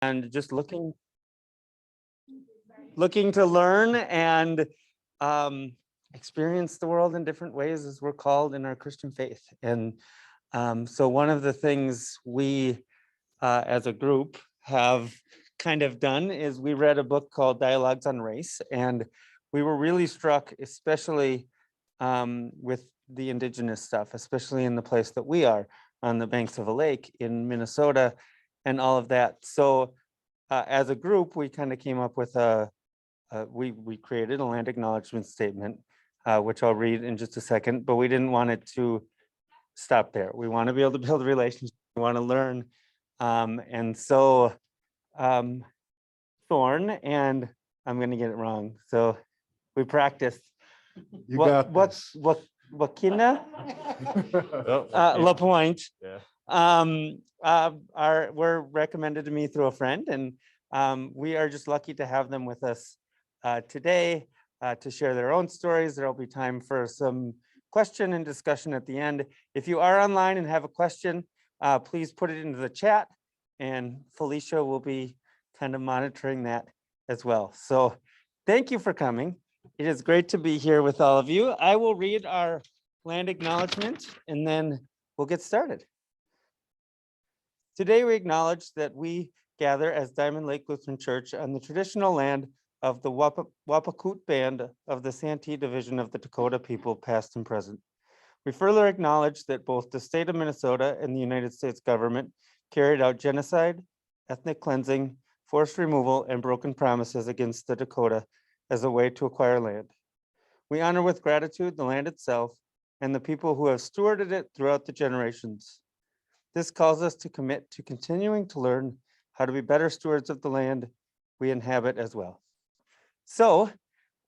and just looking to learn and experience the world in different ways as we're called in our Christian faith. And so one of the things we as a group have kind of done is we read a book called Dialogues on Race, and we were really struck, especially with the Indigenous stuff, especially in the place that we are on the banks of a lake in Minnesota and all of that. So as a group, we kind of came up with we created a land acknowledgement statement, which I'll read in just a second, but we didn't want it to stop there. We want to be able to build relationships, we want to learn. And so Thorne, and I'm going to get it wrong, so we practiced. You got this. Wakinyan Lapointe were recommended to me through a friend, and we are just lucky to have them with us today to share their own stories. There will be time for some question and discussion at the end. If you are online and have a question, please put it into the chat, and Felicia will be kind of monitoring that as well. So thank you for coming. It is great to be here with all of you. I will read our land acknowledgement and then we'll get started. Today we acknowledge that we gather as Diamond Lake Lutheran Church on the traditional land of the Wapakut Band of the Santee Division of the Dakota People, past and present. We further acknowledge that both the state of Minnesota and the United States government carried out genocide, ethnic cleansing, forced removal, and broken promises against the Dakota as a way to acquire land. We honor with gratitude the land itself and the people who have stewarded it throughout the generations. This calls us to commit to continuing to learn how to be better stewards of the land we inhabit as well. So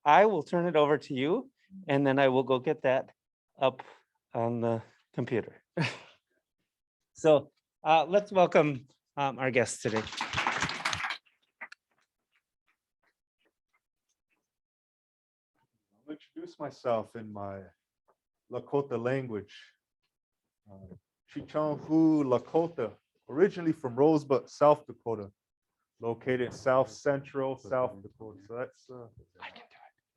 I will turn it over to you, and then I will go get that up on the computer. So let's welcome our guests today. I'll introduce myself in my Lakota language. Chichanhu Lakota, originally from Rosebud, South Dakota, located in South Central South Dakota. So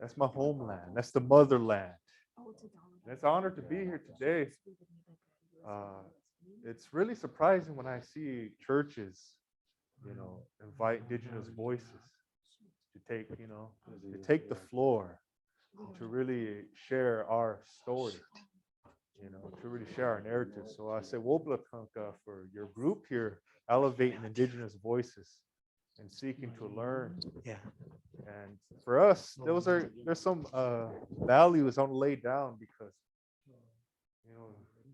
that's my homeland. That's the motherland. And it's an honor to be here today. It's really surprising when I see churches, invite Indigenous voices to take the floor, to really share our story, to really share our narrative. So I say Wobla Kanka for your group here, elevating Indigenous voices and seeking to learn. Yeah. And for us, there's some values on laid down, because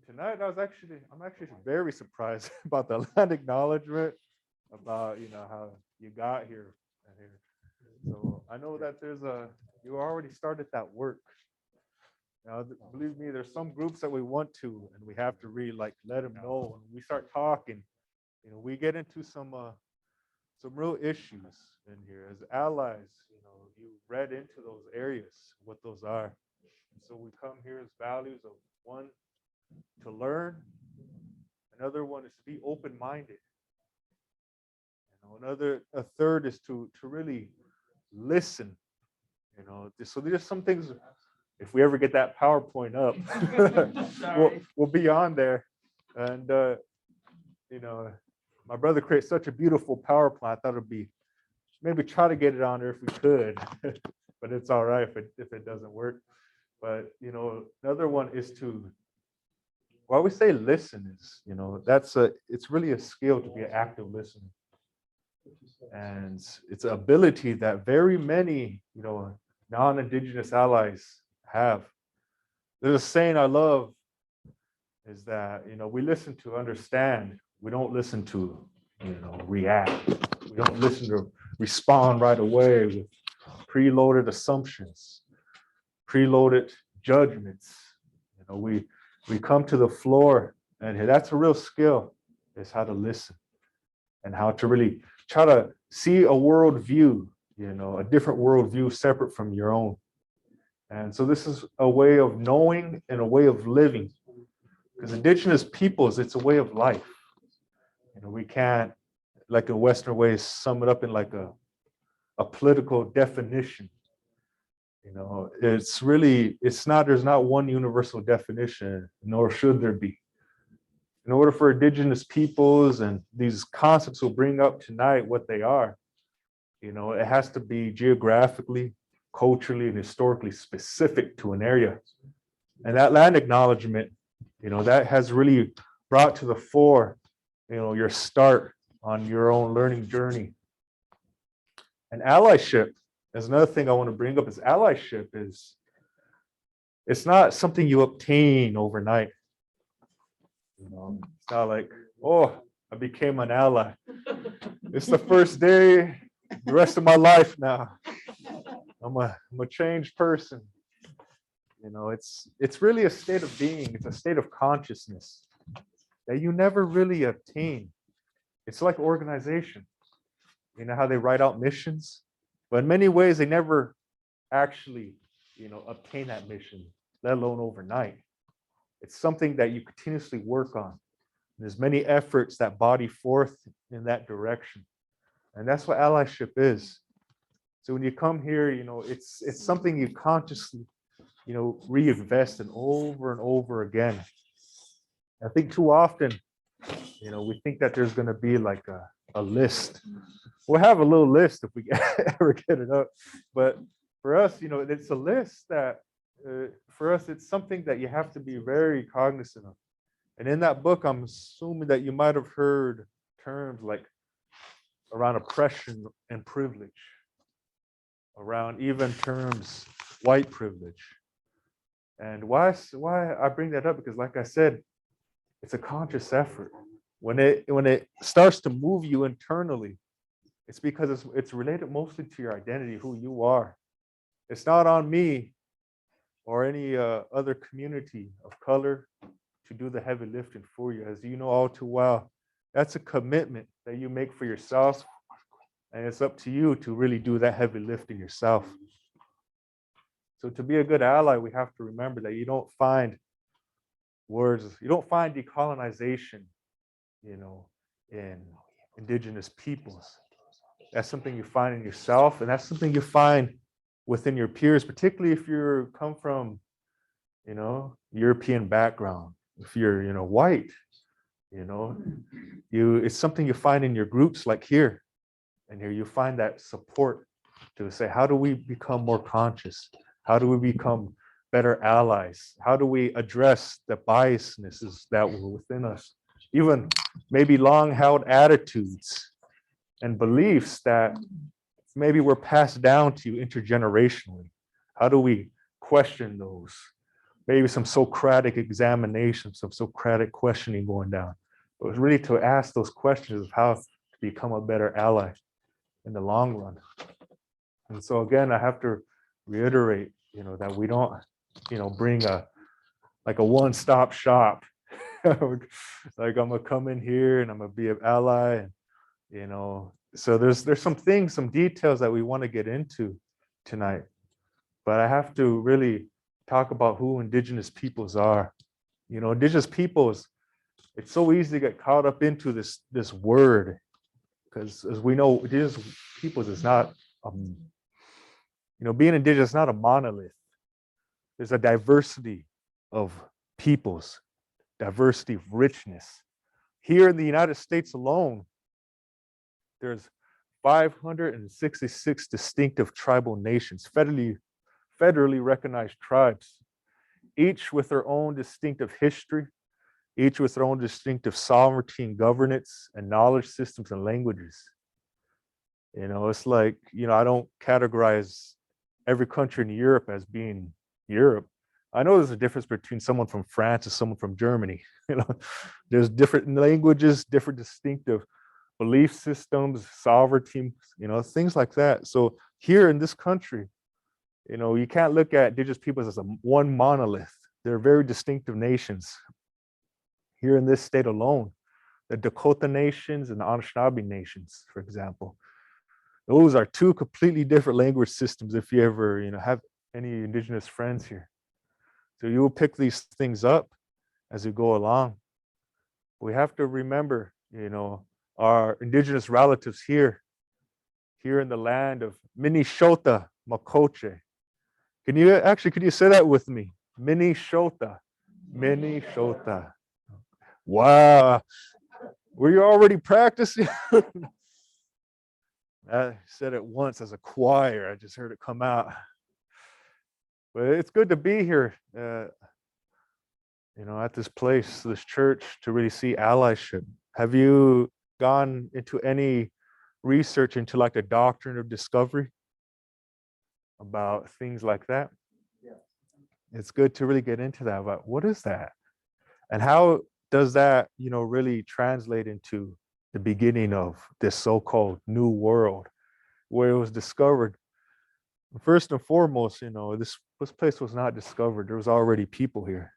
tonight I'm actually very surprised about the land acknowledgement, about how you got here. So I know that you already started that work. Now, believe me, there's some groups that we want to, and we have to really let them know. When we start talking, we get into some real issues in here as allies. You read into those areas, what those are. And so we come here as values of, one, to learn. Another one is to be open-minded. A third is to really listen. So there's some things. If we ever get that PowerPoint up, we'll be on there. And my brother created such a beautiful PowerPoint. I thought it'd be, maybe try to get it on there if we could, but it's all right if it doesn't work. But another one is to, why we say listen is, it's really a skill to be an active listener. And it's an ability that very many, non-Indigenous allies have. There's a saying I love, is that we listen to understand. We don't listen to react. We don't listen to respond right away with preloaded assumptions, preloaded judgments. We come to the floor, and that's a real skill, is how to listen and how to really try to see a worldview, a different worldview separate from your own. And so this is a way of knowing and a way of living, because Indigenous peoples, it's a way of life. We can't like in Western ways, sum it up in like a political definition. You know, there's not one universal definition, nor should there be. In order for indigenous peoples and these concepts we'll bring up tonight what they are, you know, it has to be geographically, culturally, and historically specific to an area. And that land acknowledgement, you know, that has really brought to the fore, you know, your start on your own learning journey. And allyship is another thing I want to bring up. Is allyship is, it's not something you obtain overnight. You know, it's not like, oh, I became an ally. It's the first day, the rest of my life now. I'm a changed person. You know, it's really a state of being. It's a state of consciousness that you never really attain. It's like organization. You know how they write out missions, but in many ways they never actually, you know, obtain that mission, let alone overnight. It's something that you continuously work on. There's many efforts that body forth in that direction, and that's what allyship is. So when you come here, you know, it's something you consciously, you know, reinvest in over and over again. I think too often, you know, we think that there's going to be like a list. We'll have a little list if we ever get it up, but for us, you know, it's a list that for us, it's something that you have to be very cognizant of. And in that book, I'm assuming that you might have heard terms like around oppression and privilege, around even terms white privilege. And why I bring that up, because like I said, it's a conscious effort. When it starts to move you internally, it's because it's related mostly to your identity, who you are. It's not on me or any other community of color to do the heavy lifting for you. As you know all too well, that's a commitment that you make for yourself, and it's up to you to really do that heavy lifting yourself. So to be a good ally, we have to remember that you don't find words, you don't find decolonization, you know, in indigenous peoples. That's something you find in yourself, and that's something you find within your peers, particularly if you come from, you know, European background. If you're, you know, white, you know, it's something you find in your groups like here. And here you find that support to say, how do we become more conscious? How do we become better allies? How do we address the biasnesses that were within us? Even maybe long-held attitudes and beliefs that maybe were passed down to you intergenerationally. How do we question those? Maybe some Socratic examinations, some Socratic questioning going down. It was really to ask those questions of how to become a better ally in the long run. And so again, I have to reiterate, you know, that we don't, you know, bring a one-stop shop. Like I'm gonna come in here and I'm gonna be an ally, and you know, so there's some things, some details that we want to get into tonight, but I have to really talk about who indigenous peoples are. You know, indigenous peoples, it's so easy to get caught up into this word, because as we know, indigenous peoples is not, you know, being indigenous is not a monolith. There's a diversity of peoples, diversity of richness. Here in the United States alone, there's 566 distinctive tribal nations, federally recognized tribes, each with their own distinctive history, each with their own distinctive sovereignty and governance and knowledge systems and languages. You know, it's like, you know, I don't categorize every country in Europe as being Europe. I know there's a difference between someone from France and someone from Germany. You know, there's different languages, different distinctive belief systems, sovereignty, you know, things like that. So here in this country, you know, you can't look at indigenous peoples as one monolith. They're very distinctive nations. Here in this state alone, the Dakota nations and the Anishinaabe nations, for example, those are two completely different language systems. If you ever, you know, have any indigenous friends here, so you will pick these things up as you go along. We have to remember, you know, our indigenous relatives here in the land of Minnesota, Makoche. Can you say that with me? Minnesota, Minnesota. Wow, were you already practicing? I said it once as a choir. I just heard it come out. But it's good to be here, at this place, this church, to really see allyship. Have you gone into any research into like the doctrine of discovery about things like that? Yeah. It's good to really get into that about what is that and how does that, really translate into the beginning of this so-called new world where it was discovered. First and foremost, this place was not discovered. There was already people here.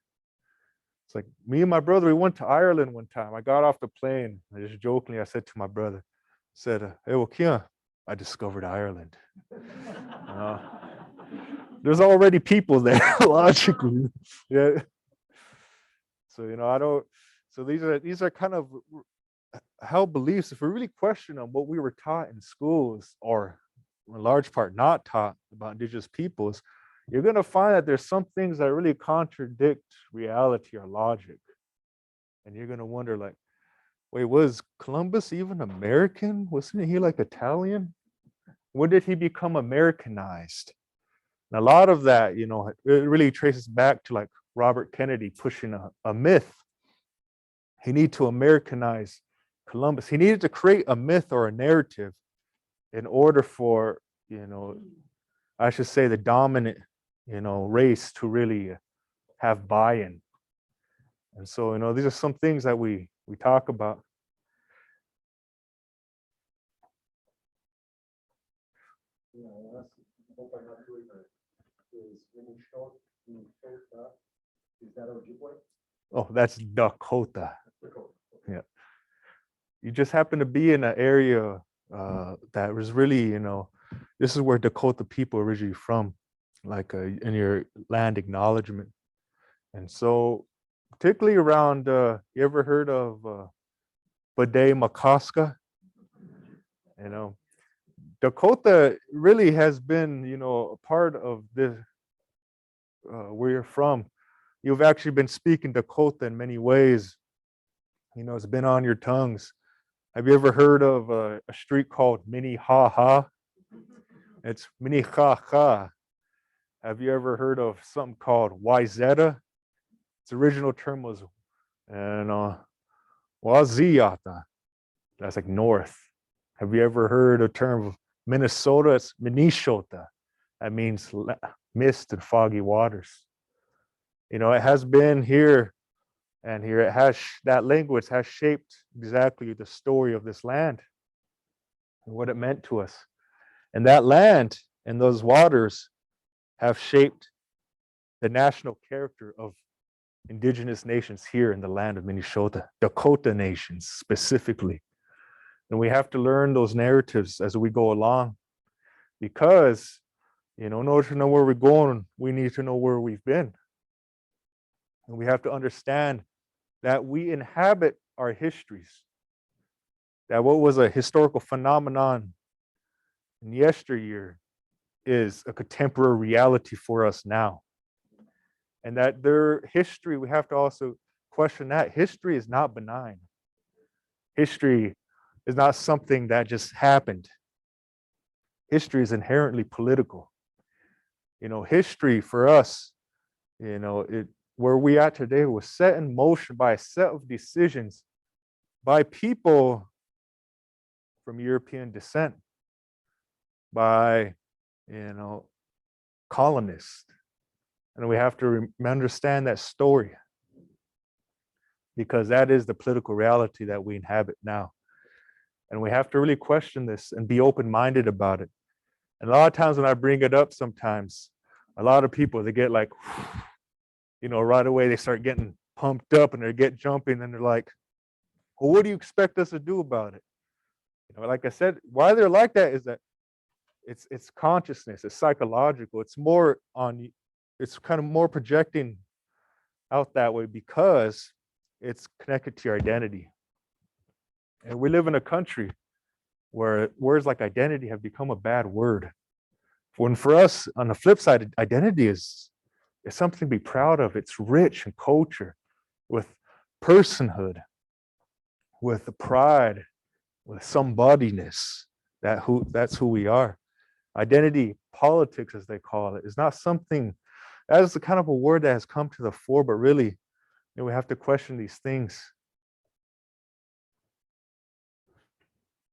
It's like me and my brother, we went to Ireland one time. I got off the plane. I just jokingly, I said to my brother, hey, Wakinyan, I discovered Ireland. There's already people there, logically. Yeah. So, so these are kind of held beliefs. If we really question them, what we were taught in schools, or in large part not taught about indigenous peoples, you're going to find that there's some things that really contradict reality or logic. And you're going to wonder, like, wait, was Columbus even American? Wasn't he like Italian? When did he become Americanized? And a lot of that, it really traces back to like Robert Kennedy pushing a myth. He needed to Americanize Columbus. He needed to create a myth or a narrative in order for, I should say, the dominant, race to really have buy-in. And so, these are some things that we talk about. Yeah, I hope I'm not doing it. Is Minnesota, is that Ojibwe? Oh, that's Dakota. Yeah. You just happen to be in an area that was really, this is where Dakota people are originally from, like in your land acknowledgement. And so particularly around, you ever heard of Bade Makaska? Dakota really has been, a part of this, where you're from. You've actually been speaking Dakota in many ways. It's been on your tongues. Have you ever heard of a street called Minnehaha? It's Minnehaha. Have you ever heard of something called Wayzata? Its original term was Waziata. That's like north. Have you ever heard a term of Minnesota? It's Minnesota. That means mist and foggy waters. It has been here and here. It has that language has shaped exactly the story of this land and what it meant to us. And that land and those waters have shaped the national character of indigenous nations here in the land of Minnesota, Dakota nations specifically. And we have to learn those narratives as we go along, because, in order to know where we're going, we need to know where we've been. And we have to understand that we inhabit our histories, that what was a historical phenomenon in yesteryear is a contemporary reality for us now. And that their history, we have to also question that. History is not benign. History is not something that just happened. History is inherently political. History for us, where we are today was set in motion by a set of decisions by people from European descent, by, colonists. And we have to understand that story, because that is the political reality that we inhabit now. And we have to really question this and be open-minded about it. And a lot of times when I bring it up, sometimes a lot of people, they get like, right away they start getting pumped up and they get jumping and they're like, well, what do you expect us to do about it? Like I said, why they're like that is that it's consciousness, it's psychological, it's kind of more projecting out that way because it's connected to your identity. And we live in a country where words like identity have become a bad word. When for us, on the flip side, identity is something to be proud of. It's rich in culture, with personhood, with the pride, with somebodyness. That's who we are. Identity politics, as they call it, is not something, that is the kind of a word that has come to the fore, but really, we have to question these things.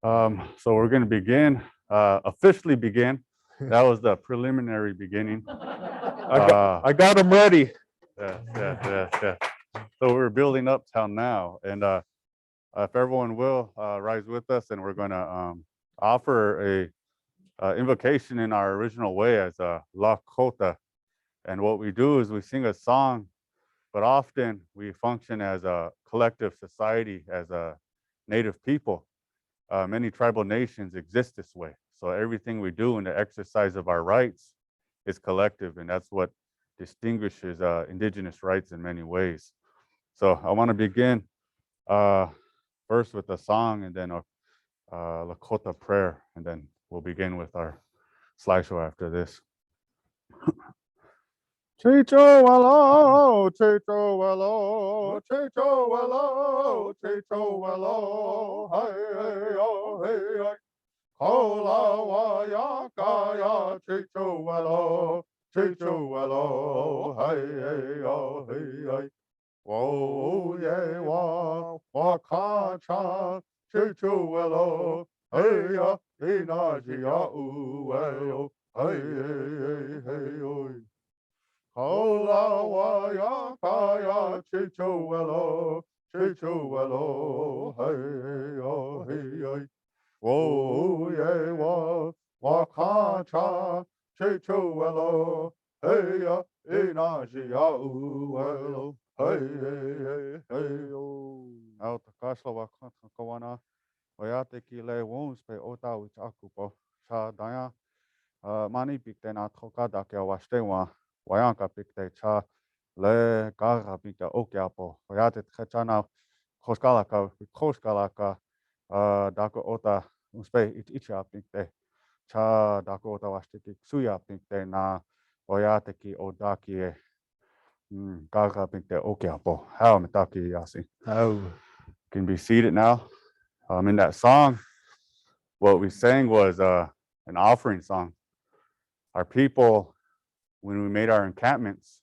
So we're going to begin, officially begin. That was the preliminary beginning. I got them ready. Yeah. So we're building up till now, and if everyone will rise with us, and we're going to offer a invocation in our original way as a Lakota. And what we do is we sing a song, but often we function as a collective society, as a Native people. Many tribal nations exist this way. So everything we do in the exercise of our rights is collective, and that's what distinguishes Indigenous rights in many ways. So I want to begin first with a song, and then a Lakota prayer, and then we'll begin with our slideshow after this. Chicho walo, chicho walo, chicho walo, chicho walo, hey oh hey hey, kola waya kaya, chicho walo, hey oh hey hey, whoa yeah wa kacha, chicho walo, hey ya inaji ya uwe, hey hey oh. Kola waya kaya chicho welo, hey oh hey, whoa yeah wa kacha chicho welo, hey ya inaji ya uwelo, hey oh. Out the kasla wa kawana, wayate ki le wounds pe ota which akupo sa daya, mani pikte na toka dakia washte Wayanka pikte cha le gaga pikte okiapo. Wayate tchana koskalaka dako ota uspe icha pikte cha dako ota washtiki suya pikte na wayate ki odaki gaga pikte okiapo. How mitaki yasi. Oh, Can be seated now. In that song, what we sang was an offering song. Our people, when we made our encampments,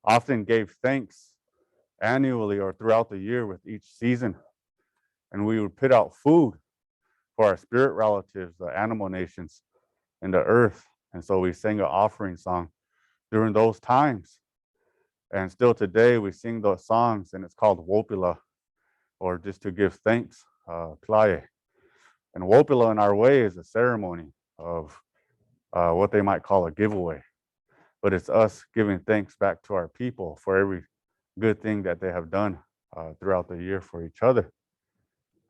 often gave thanks annually or throughout the year with each season. And we would put out food for our spirit relatives, the animal nations, and the earth. And so we sang an offering song during those times. And still today we sing those songs, and it's called Wopila, or just to give thanks, Playe. And Wopila in our way is a ceremony of what they might call a giveaway. But it's us giving thanks back to our people for every good thing that they have done throughout the year for each other.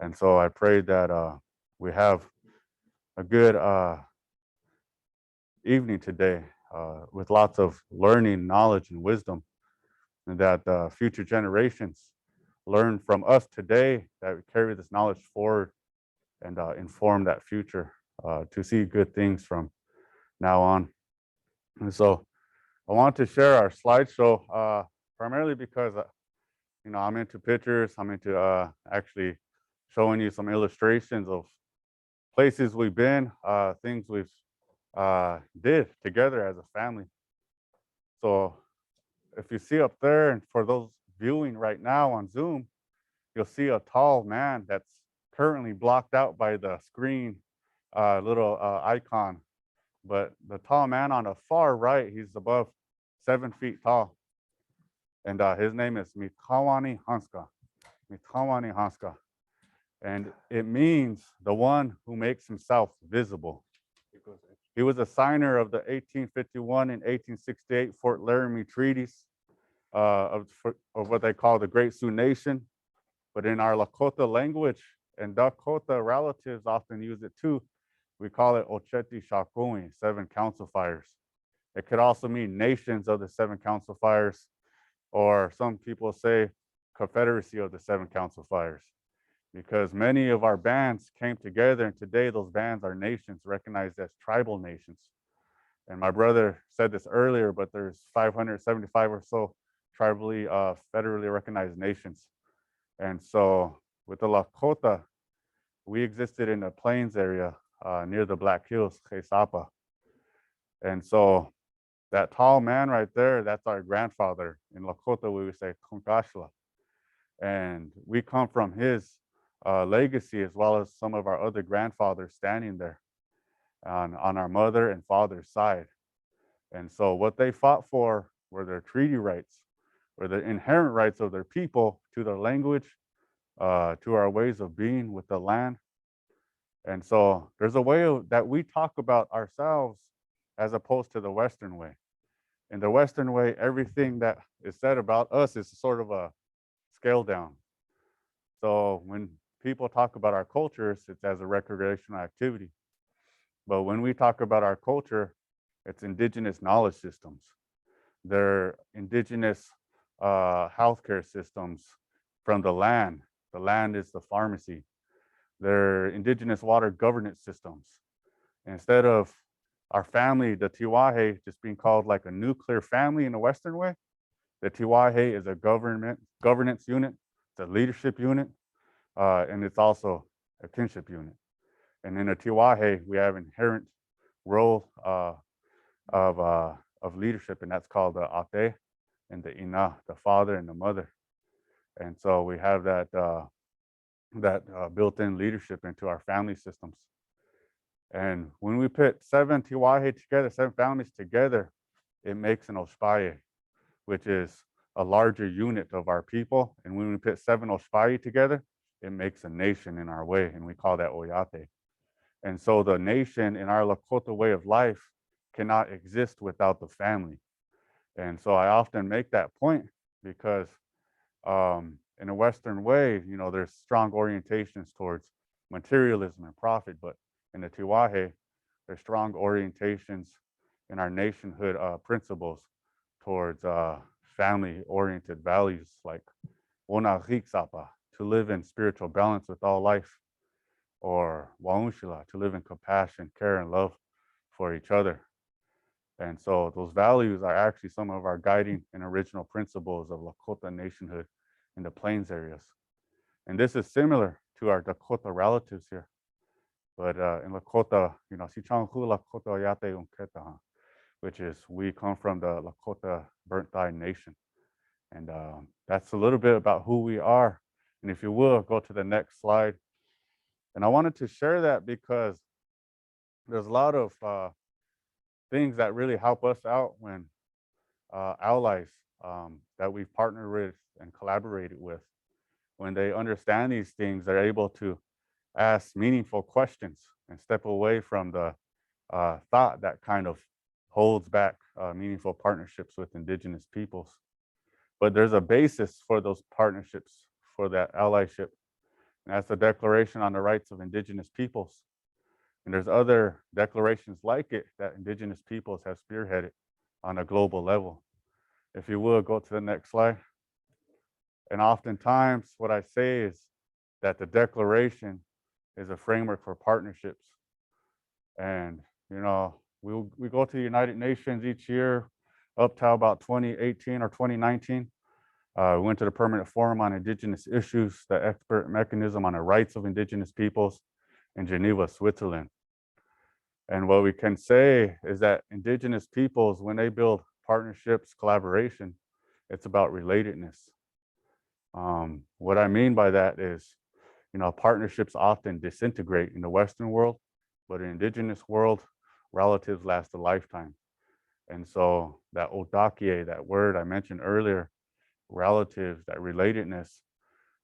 And so I pray that we have a good evening today with lots of learning, knowledge, and wisdom, and that future generations learn from us today, that we carry this knowledge forward and inform that future to see good things from now on. And so I want to share our slideshow primarily because I'm into pictures. I'm into actually showing you some illustrations of places we've been, things we've did together as a family. So if you see up there, and for those viewing right now on Zoom, you'll see a tall man that's currently blocked out by the screen little icon. But the tall man on the far right, he's above 7 feet tall. And his name is Mitawani Hanska. Mitawani Hanska. And it means the one who makes himself visible. He was a signer of the 1851 and 1868 Fort Laramie treaties of what they call the Great Sioux Nation. But in our Lakota language, and Dakota relatives often use it too, we call it Ocheti Shakoi, 7 council fires. It could also mean nations of the 7 council fires, or some people say Confederacy of the 7 council fires. because many of our bands came together, and today those bands are nations recognized as tribal nations. And my brother said this earlier, but there's 575 or so tribally federally recognized nations. And so with the Lakota, we existed in the plains area near the Black Hills, Quesapa. And so that tall man right there, that's our grandfather. In Lakota, we would say Kunkashla. And we come from his legacy, as well as some of our other grandfathers standing there on our mother and father's side. And so what they fought for were their treaty rights, were the inherent rights of their people to their language, to our ways of being with the land. And so there's a way that we talk about ourselves as opposed to the Western way. In the Western way, everything that is said about us is sort of a scale down. So when people talk about our cultures, it's as a recreational activity. But when we talk about our culture, it's indigenous knowledge systems. They're indigenous healthcare systems from the land. The land is the pharmacy. They're indigenous water governance systems. Instead of our family, the Tiwahe, just being called like a nuclear family in the Western way, the Tiwahe is a governance unit, it's a leadership unit, and it's also a kinship unit. And in the Tiwahe, we have inherent role of leadership, and that's called the Ate and the Ina, the father and the mother. And so we have that built-in leadership into our family systems. And when we put 7 Tiwahe together, 7 families together, it makes an Ospaye, which is a larger unit of our people. And when we put 7 Ospaye together, it makes a nation in our way, and we call that Oyate. And so the nation in our Lakota way of life cannot exist without the family. And so I often make that point because in a Western way, you know, there's strong orientations towards materialism and profit, but in the Tiwahe, there's strong orientations in our nationhood principles towards family-oriented values like Wona Riksapa, to live in spiritual balance with all life, or Waunshila, to live in compassion, care, and love for each other. And so those values are actually some of our guiding and original principles of Lakota nationhood in the plains areas. And this is similar to our Dakota relatives here. But in Lakota, you know, Sichanghu Lakota Oyate Unketa, which is we come from the Lakota Burnt Thigh Nation. And that's a little bit about who we are. And if you will, go to the next slide. And I wanted to share that because there's a lot of things that really help us out when allies that we've partnered with and collaborated with, when they understand these things, they're able to ask meaningful questions and step away from the thought that kind of holds back meaningful partnerships with Indigenous peoples. But there's a basis for those partnerships, for that allyship. And that's the Declaration on the Rights of Indigenous Peoples. And there's other declarations like it that Indigenous peoples have spearheaded on a global level. If you will, go to the next slide. And oftentimes what I say is that the declaration is a framework for partnerships. And, you know, we go to the United Nations each year up to about 2018 or 2019. We went to the Permanent Forum on Indigenous Issues, the expert mechanism on the rights of Indigenous peoples in Geneva, Switzerland. And what we can say is that Indigenous peoples, when they build partnerships, collaboration, it's about relatedness. What I mean by that is, you know, partnerships often disintegrate in the Western world, but in Indigenous world, relatives last a lifetime. And so that odakie, that word I mentioned earlier, relatives, that relatedness,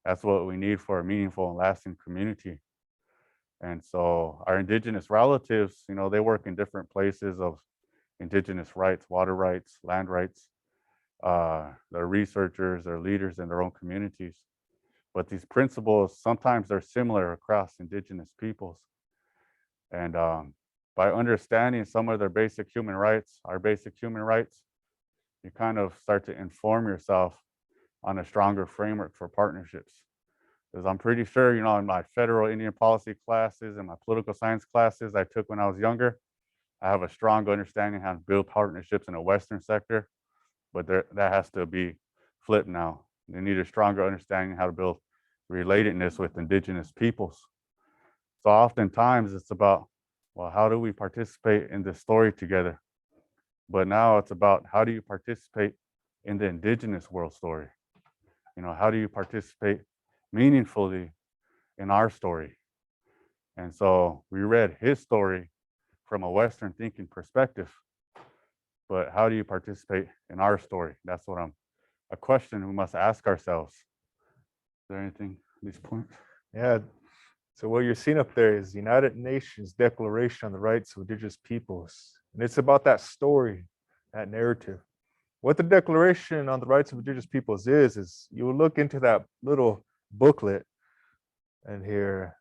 that's what we need for a meaningful and lasting community. And so our Indigenous relatives, you know, they work in different places of Indigenous rights, water rights, land rights. They're researchers, they're leaders in their own communities. But these principles, sometimes they're similar across Indigenous peoples. And by understanding some of their basic human rights, our basic human rights, you kind of start to inform yourself on a stronger framework for partnerships. Because I'm pretty sure, you know, in my federal Indian policy classes and my political science classes I took when I was younger, I have a strong understanding how to build partnerships in the Western sector, but that has to be flipped now. They need a stronger understanding how to build relatedness with Indigenous peoples. So oftentimes it's about, well, how do we participate in this story together? But now it's about, how do you participate in the Indigenous world story? You know, how do you participate meaningfully in our story? And so we read his story from a Western thinking perspective, but how do you participate in our story? That's what a question we must ask ourselves. Is there anything at these points? Yeah. So what you're seeing up there is the United Nations Declaration on the Rights of Indigenous Peoples. And it's about that story, that narrative. What the Declaration on the Rights of Indigenous Peoples is you will look into that little booklet, and here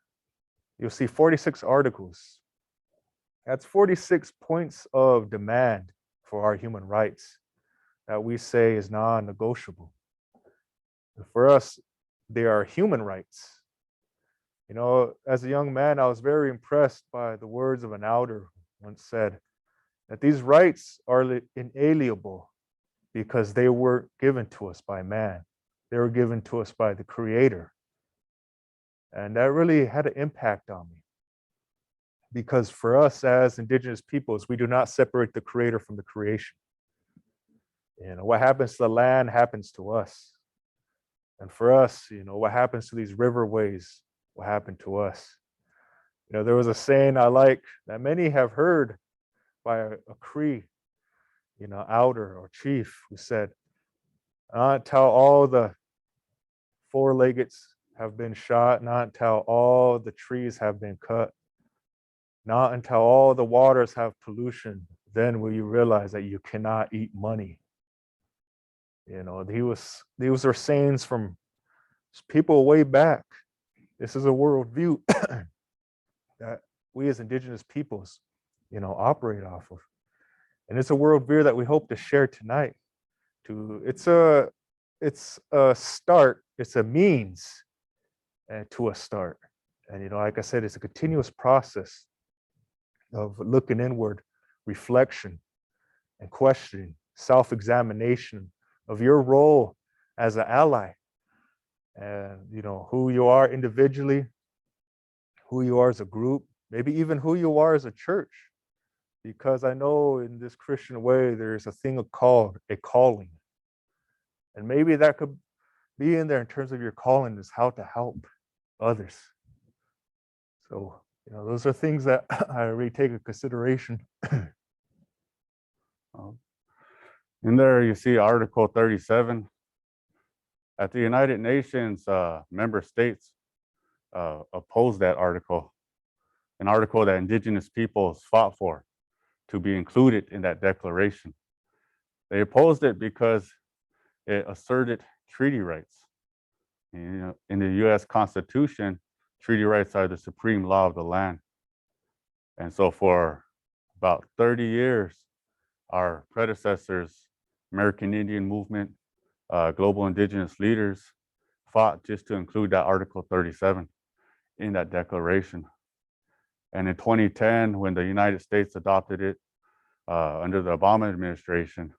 you'll see 46 articles. That's 46 points of demand for our human rights that we say is non-negotiable. For us, they are human rights. You know, as a young man, I was very impressed by the words of an elder once said that these rights are inalienable because they were given to us by man. They were given to us by the Creator. And that really had an impact on me. Because for us as Indigenous peoples, we do not separate the Creator from the creation. You know, what happens to the land happens to us. And for us, you know, what happens to these riverways, what happened to us. You know, there was a saying I like that many have heard by a Cree, you know, elder or chief, who said, not until all the four-leggeds have been shot, not until all the trees have been cut, not until all the waters have pollution, then will you realize that you cannot eat money. You know, these are sayings from people way back. This is a worldview that we as Indigenous peoples, you know, operate off of. And it's a worldview that we hope to share tonight. It's a start, it's a means to a start. And, you know, like I said, it's a continuous process of looking inward, reflection and questioning, self-examination of your role as an ally, and, you know, who you are individually, who you are as a group, maybe even who you are as a church. Because I know in this Christian way, there's a thing called a calling. And maybe that could be in there in terms of your calling is how to help others. So, you know, those are things that I really take into consideration. In there, you see Article 37. At the United Nations, member states opposed that article, an article that Indigenous peoples fought for to be included in that declaration. They opposed it because it asserted treaty rights. You know, in the US Constitution, treaty rights are the supreme law of the land. And so for about 30 years, our predecessors, American Indian Movement, global Indigenous leaders fought just to include that Article 37 in that declaration. And in 2010, when the United States adopted it under the Obama administration,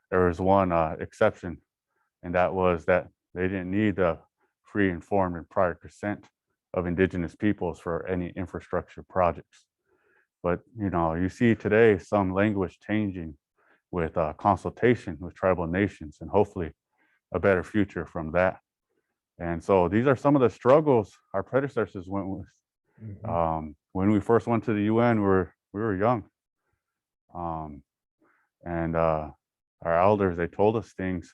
there was one exception, and that was that they didn't need the free, informed, and prior consent of Indigenous peoples for any infrastructure projects. But, you know, you see today some language changing with consultation with tribal nations, and hopefully a better future from that. And so these are some of the struggles our predecessors went with. Mhm. When we first went to the UN, we were young. And our elders, they told us things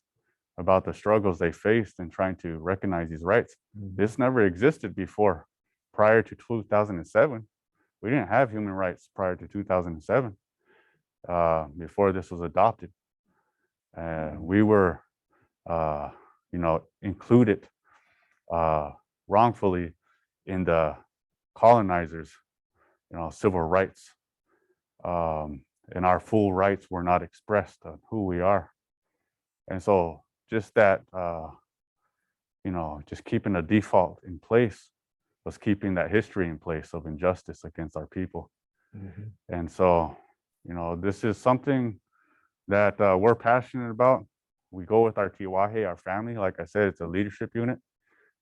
about the struggles they faced in trying to recognize these rights. This never existed before. Prior to 2007, we didn't have human rights prior to 2007, before this was adopted. We were, you know, included wrongfully in the colonizers, you know, civil rights. And our full rights were not expressed on who we are. And so just that just keeping a default in place was keeping that history in place of injustice against our people. Mhm. And so, this is something that we're passionate about. We go with our Tiwahe, our family. Like I said, it's a leadership unit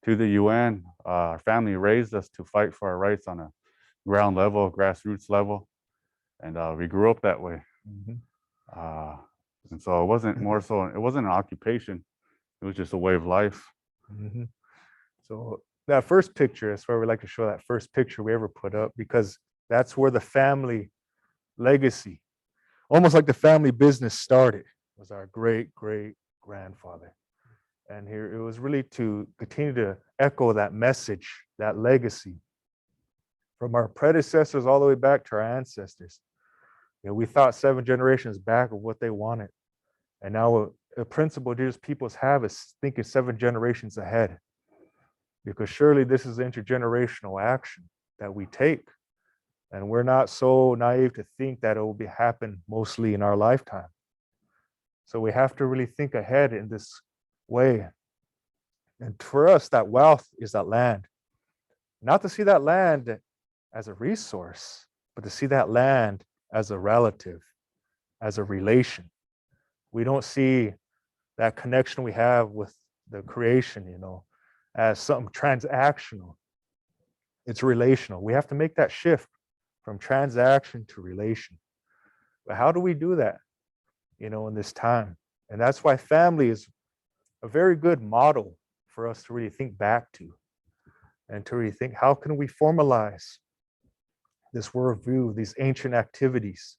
to the UN. Our family raised us to fight for our rights on a ground level, grassroots level. And we grew up that way. Mhm. And so it wasn't an occupation. It was just a way of life. Mhm. So that first picture, that's why we like to show that first picture we ever put up, because that's where the family legacy, almost like the family business started, was our great great grandfather. And here it was really to continue to echo that message, that legacy from our predecessors all the way back to our ancestors. We thought 7 generations back of what they wanted. And now a principle Indigenous peoples have is thinking 7 generations ahead. Because surely this is intergenerational action that we take. And we're not so naive to think that it will happen mostly in our lifetime. So we have to really think ahead in this way. And for us, that wealth is that land. Not to see that land as a resource, but to see that land as a relative, as a relation. We don't see that connection we have with the creation, as something transactional. It's relational. We have to make that shift from transaction to relation. But how do we do that, in this time? And that's why family is a very good model for us to really think back to, and to really think, how can we formalize this worldview, these ancient activities,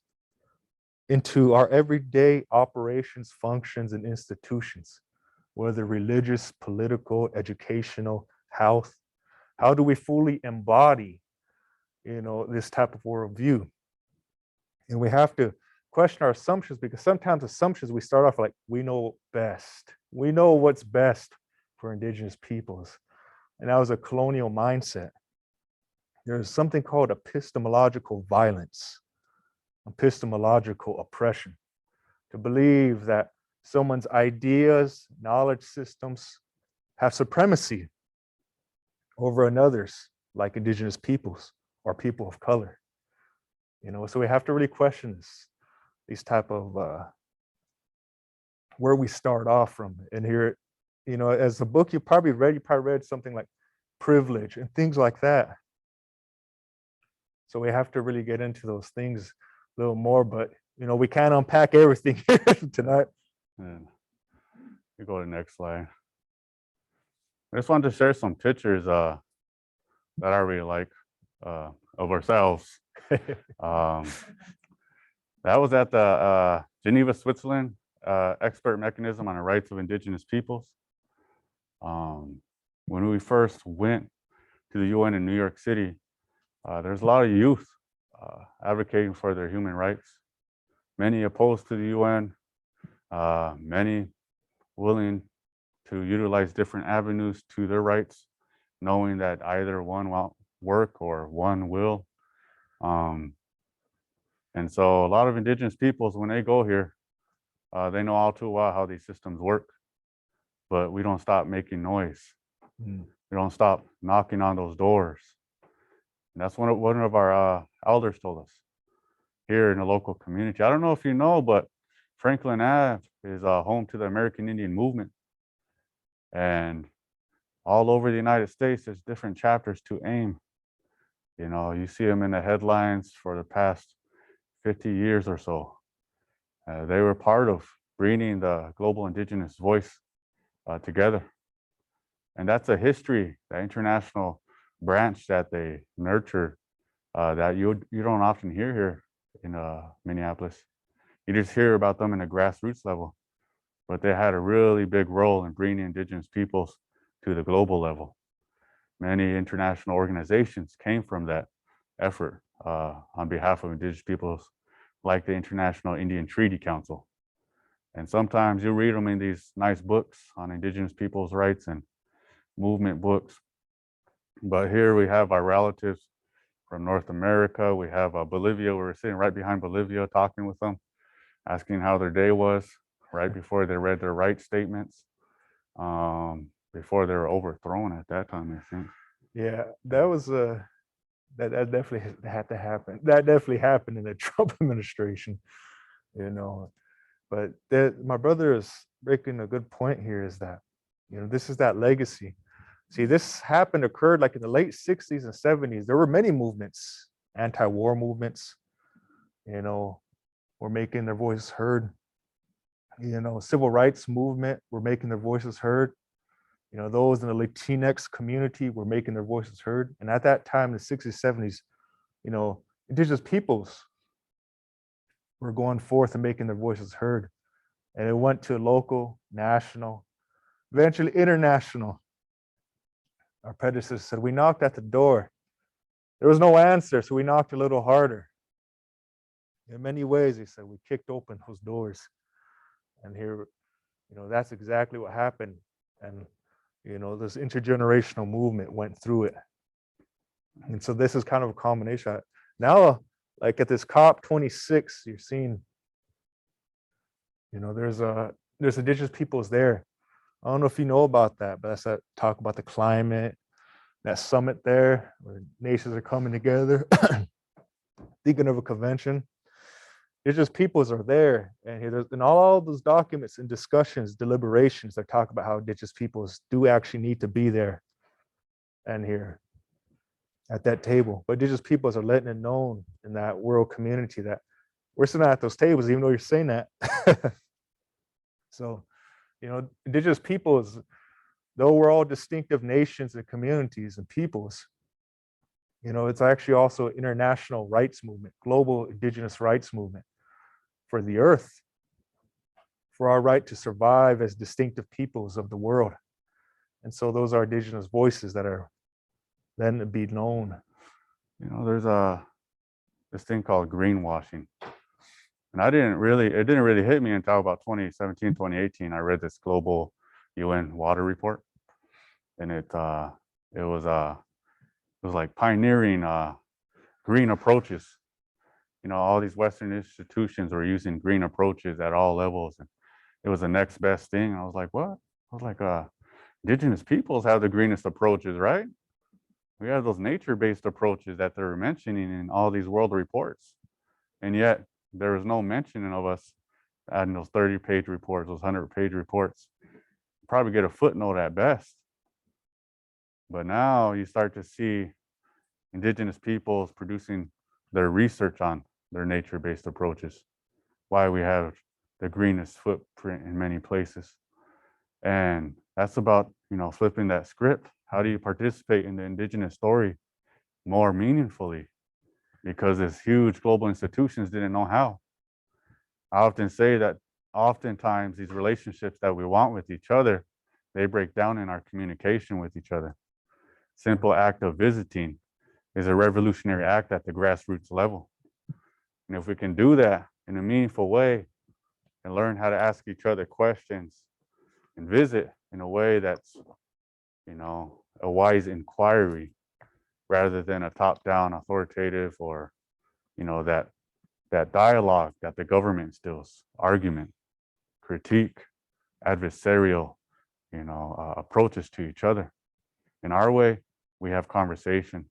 into our everyday operations, functions, and institutions, whether religious, political, educational, health. How do we fully embody, this type of worldview? And we have to question our assumptions, because sometimes assumptions we start off like, we know best. We know what's best for Indigenous peoples. And that was a colonial mindset. There's something called epistemological violence, epistemological oppression, to believe that someone's ideas, knowledge systems have supremacy over another's, like Indigenous peoples or people of color. So we have to really question these type of where we start off from. And here, as a book you probably read something like privilege and things like that. So we have to really get into those things a little more, but we can't unpack everything here tonight. And we go to the next slide. I just wanted to share some pictures that I really like of ourselves. That was at the Geneva, Switzerland expert mechanism on the rights of Indigenous peoples. When we first went to the UN in New York City, there's a lot of youth advocating for their human rights. Many opposed to the UN, many willing to utilize different avenues to their rights, knowing that either one won't work or one will. And so a lot of Indigenous peoples, when they go here, they know all too well how these systems work, but we don't stop making noise. We don't stop knocking on those doors. And that's one of our elders told us here in the local community. I don't know if you know, but Franklin Ave is home to the American Indian movement. And all over the United States, there's different chapters to AIM. You see them in the headlines for the past 50 years or so. They were part of bringing the global Indigenous voice together. And that's a history, that international branch that they nurture that you don't often hear here in Minneapolis. You just hear about them in a grassroots level, but they had a really big role in bringing Indigenous peoples to the global level. Many international organizations came from that effort on behalf of Indigenous peoples, like the International Indian Treaty Council. And sometimes you read them in these nice books on Indigenous peoples' rights and movement books. But here we have our relatives from North America. We have Bolivia. We were sitting right behind Bolivia talking with them, asking how their day was right before they read their rights statements. before they were overthrown at that time, I think. Yeah, that was that definitely had to happen. That definitely happened in the Trump administration, you know. But my brother is making a good point here is that, this is that legacy. See, this occurred like in the late 60s and 70s. There were many movements, anti-war movements, were making their voices heard. Civil rights movement were making their voices heard. Those in the Latinx community were making their voices heard. And at that time, in the 60s, 70s, Indigenous peoples were going forth and making their voices heard. And it went to local, national, eventually international. Our predecessors said, we knocked at the door. There was no answer, so we knocked a little harder. In many ways, he said, we kicked open those doors. And here, that's exactly what happened. And this intergenerational movement went through it. And so this is kind of a combination. Now, like at this COP26, you're seeing, there's Indigenous peoples there. I don't know if you know about that, but that's that talk about the climate, that summit there where nations are coming together, thinking of a convention. Indigenous peoples are there, and in all those documents and discussions, deliberations, they talk about how Indigenous peoples do actually need to be there and here at that table. But Indigenous peoples are letting it known in that world community that we're sitting at those tables, even though you're saying that. So, Indigenous peoples, though we're all distinctive nations and communities and peoples, it's actually also international rights movement, global Indigenous rights movement for the earth, for our right to survive as distinctive peoples of the world. And so those are Indigenous voices that are then to be known. There's this thing called greenwashing. And it didn't really hit me until about 2017, 2018. I read this global UN water report. And it was like pioneering green approaches. All these Western institutions were using green approaches at all levels. And it was the next best thing. I was like, what? I was like, Indigenous peoples have the greenest approaches, right? We have those nature-based approaches that they're mentioning in all these world reports. And yet there was no mentioning of us adding those 30-page reports, those 100-page reports. Probably get a footnote at best. But now you start to see Indigenous peoples producing their research on their nature-based approaches, why we have the greenest footprint in many places. And that's about, flipping that script. How do you participate in the Indigenous story more meaningfully? Because these huge global institutions didn't know how. I often say that oftentimes these relationships that we want with each other, they break down in our communication with each other. Simple act of visiting is a revolutionary act at the grassroots level. And if we can do that in a meaningful way and learn how to ask each other questions and visit in a way that's, a wise inquiry rather than a top-down authoritative or, that dialogue that the government instills, argument, critique, adversarial, approaches to each other. In our way, we have conversation.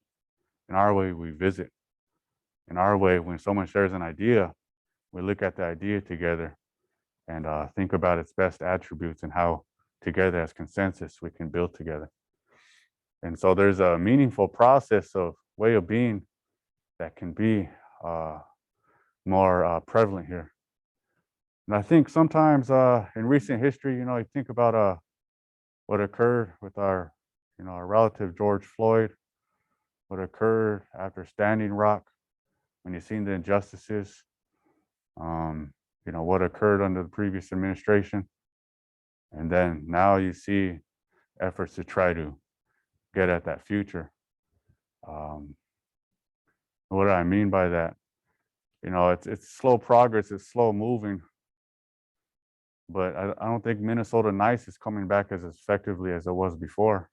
In our way, we visit. In our way, when someone shares an idea, we look at the idea together and think about its best attributes and how together as consensus we can build together. And so there's a meaningful process of way of being that can be more prevalent here. And I think sometimes in recent history, you think about what occurred with our relative George Floyd, what occurred after Standing Rock, when you've seen the injustices, what occurred under the previous administration. And then now you see efforts to try to get at that future. What do I mean by that? It's slow progress, it's slow moving. But I don't think Minnesota Nice is coming back as effectively as it was before.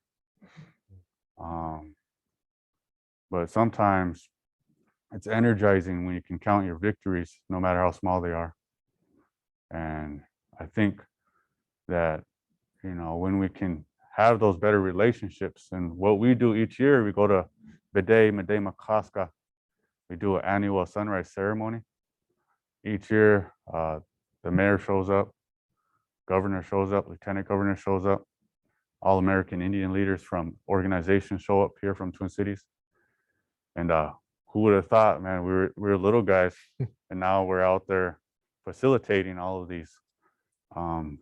But sometimes it's energizing when you can count your victories, no matter how small they are. And I think that, when we can have those better relationships. And what we do each year, we go to Bede Makaska. We do an annual sunrise ceremony. Each year, the mayor shows up, governor shows up, lieutenant governor shows up, all American Indian leaders from organizations show up here from Twin Cities. And who would have thought, man, we were little guys, and now we're out there facilitating all of these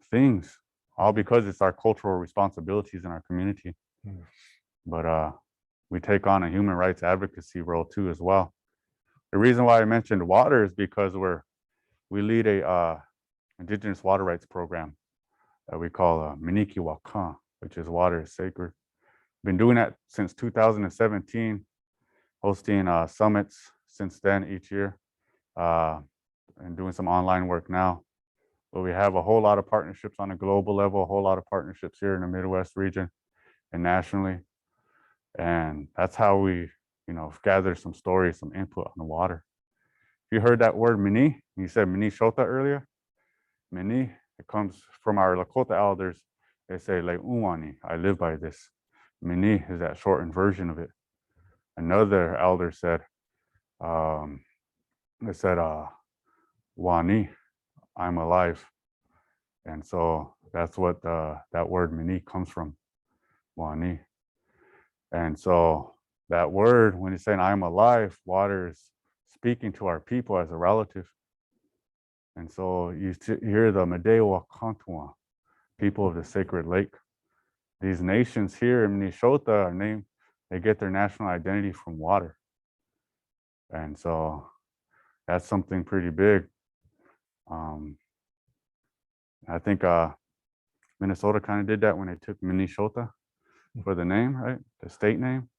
things, all because it's our cultural responsibilities in our community. But we take on a human rights advocacy role too as well. The reason why I mentioned water is because we lead a Indigenous water rights program that we call Miniki Wakan, which is water is sacred. Been doing that since 2017, hosting summits since then each year, and doing some online work now. But we have a whole lot of partnerships on a global level, a whole lot of partnerships here in the Midwest region and nationally. And that's how we, gather some stories, some input on the water. If you heard that word Mini, you said Mini Shota earlier. Mini, it comes from our Lakota elders. They say, like, Uwani, I live by this. Mini is that shortened version of it. Another elder said, Wani, I'm alive. And so that's what that word Mini comes from, Wani. And so that word, when it's saying I'm alive, water is speaking to our people as a relative. And so you hear the Medewa Kantua, people of the sacred lake. These nations here in Minnesota are named, they get their national identity from water. And so that's something pretty big. I think Minnesota kind of did that when they took Minnesota for the name, right? The state name.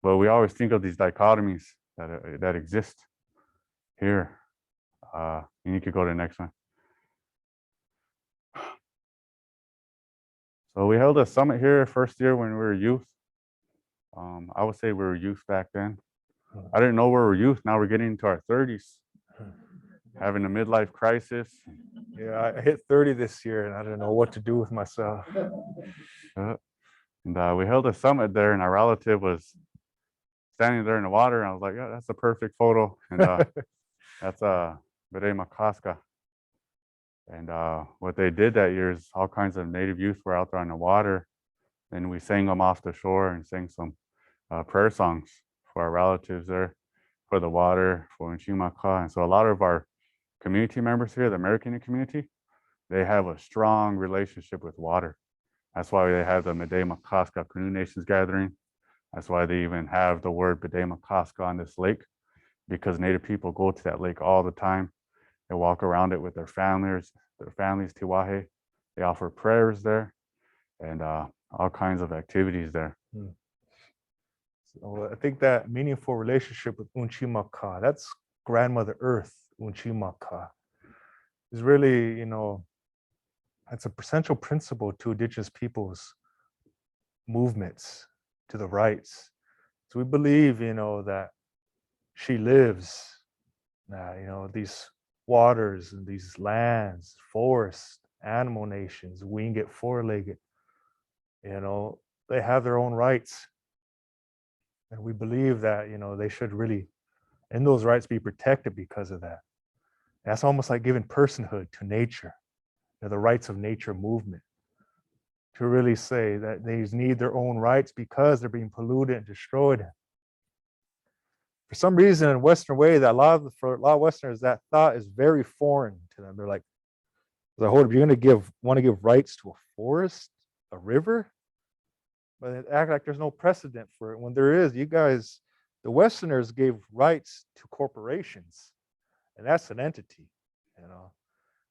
But we always think of these dichotomies that exist here. And you could go to the next one. So we held a summit here first year when we were youth. I would say we were youth back then. I didn't know we were youth. Now we're getting into our 30s, having a midlife crisis. Yeah, I hit 30 this year and I didn't know what to do with myself. And we held a summit there, and our relative was standing there in the water, and I was like, yeah, that's a perfect photo. And that's Bede Makaska. And what they did that year is all kinds of Native youth were out there on the water, and we sang them off the shore and sang some prayer songs for our relatives there, for the water, for Unchimaka. And so a lot of our community members here, the American community, they have a strong relationship with water. That's why they have the Mede Makaska Canoe Nations gathering. That's why they even have the word Bede Makaska on this lake, because Native people go to that lake all the time. They walk around it with their families, Tiwahe. They offer prayers there and all kinds of activities there. So I think that meaningful relationship with Unchimaka, that's Grandmother Earth, Unchimaka, is really, it's a essential principle to Indigenous peoples' movements, to the rights. So we believe, that she lives, these waters and these lands, forests, animal nations, winged, four-legged, they have their own rights. And we believe that, they should really, and those rights be protected because of that. That's almost like giving personhood to nature, the rights of nature movement, to really say that they need their own rights because they're being polluted and destroyed. For some reason, in Western way, that for a lot of Westerners, that thought is very foreign to them. They're like, hold up, you're going to want to give rights to a forest, a river? But it act like there's no precedent for it. When there is, you guys, the Westerners gave rights to corporations, and that's an entity,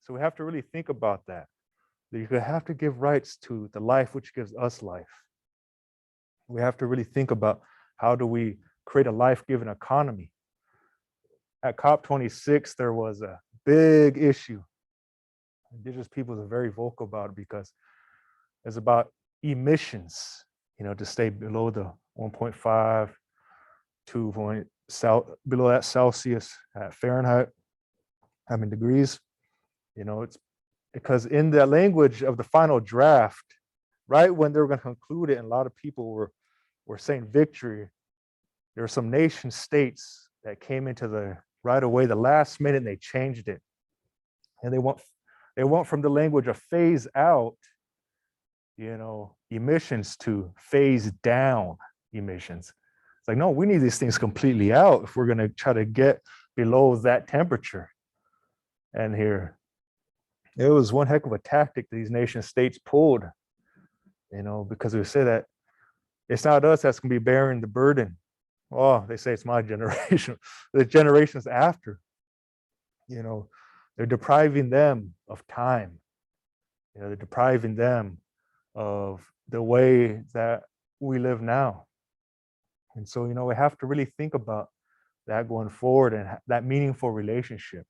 So we have to really think about that. You have to give rights to the life which gives us life. We have to really think about how do we create a life-giving economy. At COP26, there was a big issue. Indigenous peoples are very vocal about it because it's about emissions, to stay below the 1.5 to below that Celsius at Fahrenheit, degrees. It's because in the language of the final draft, right when they were going to conclude it, and a lot of people were saying victory, there were some nation states that came into the right away, the last minute, and they changed it. And they went from the language of phase out, emissions to phase down emissions. It's like, no, we need these things completely out if we're going to try to get below that temperature. And here, it was one heck of a tactic these nation states pulled, because we say that it's not us that's going to be bearing the burden. Oh, they say it's my generation, the generations after, they're depriving them of time. They're depriving them of the way that we live now. And so, we have to really think about that going forward and that meaningful relationship.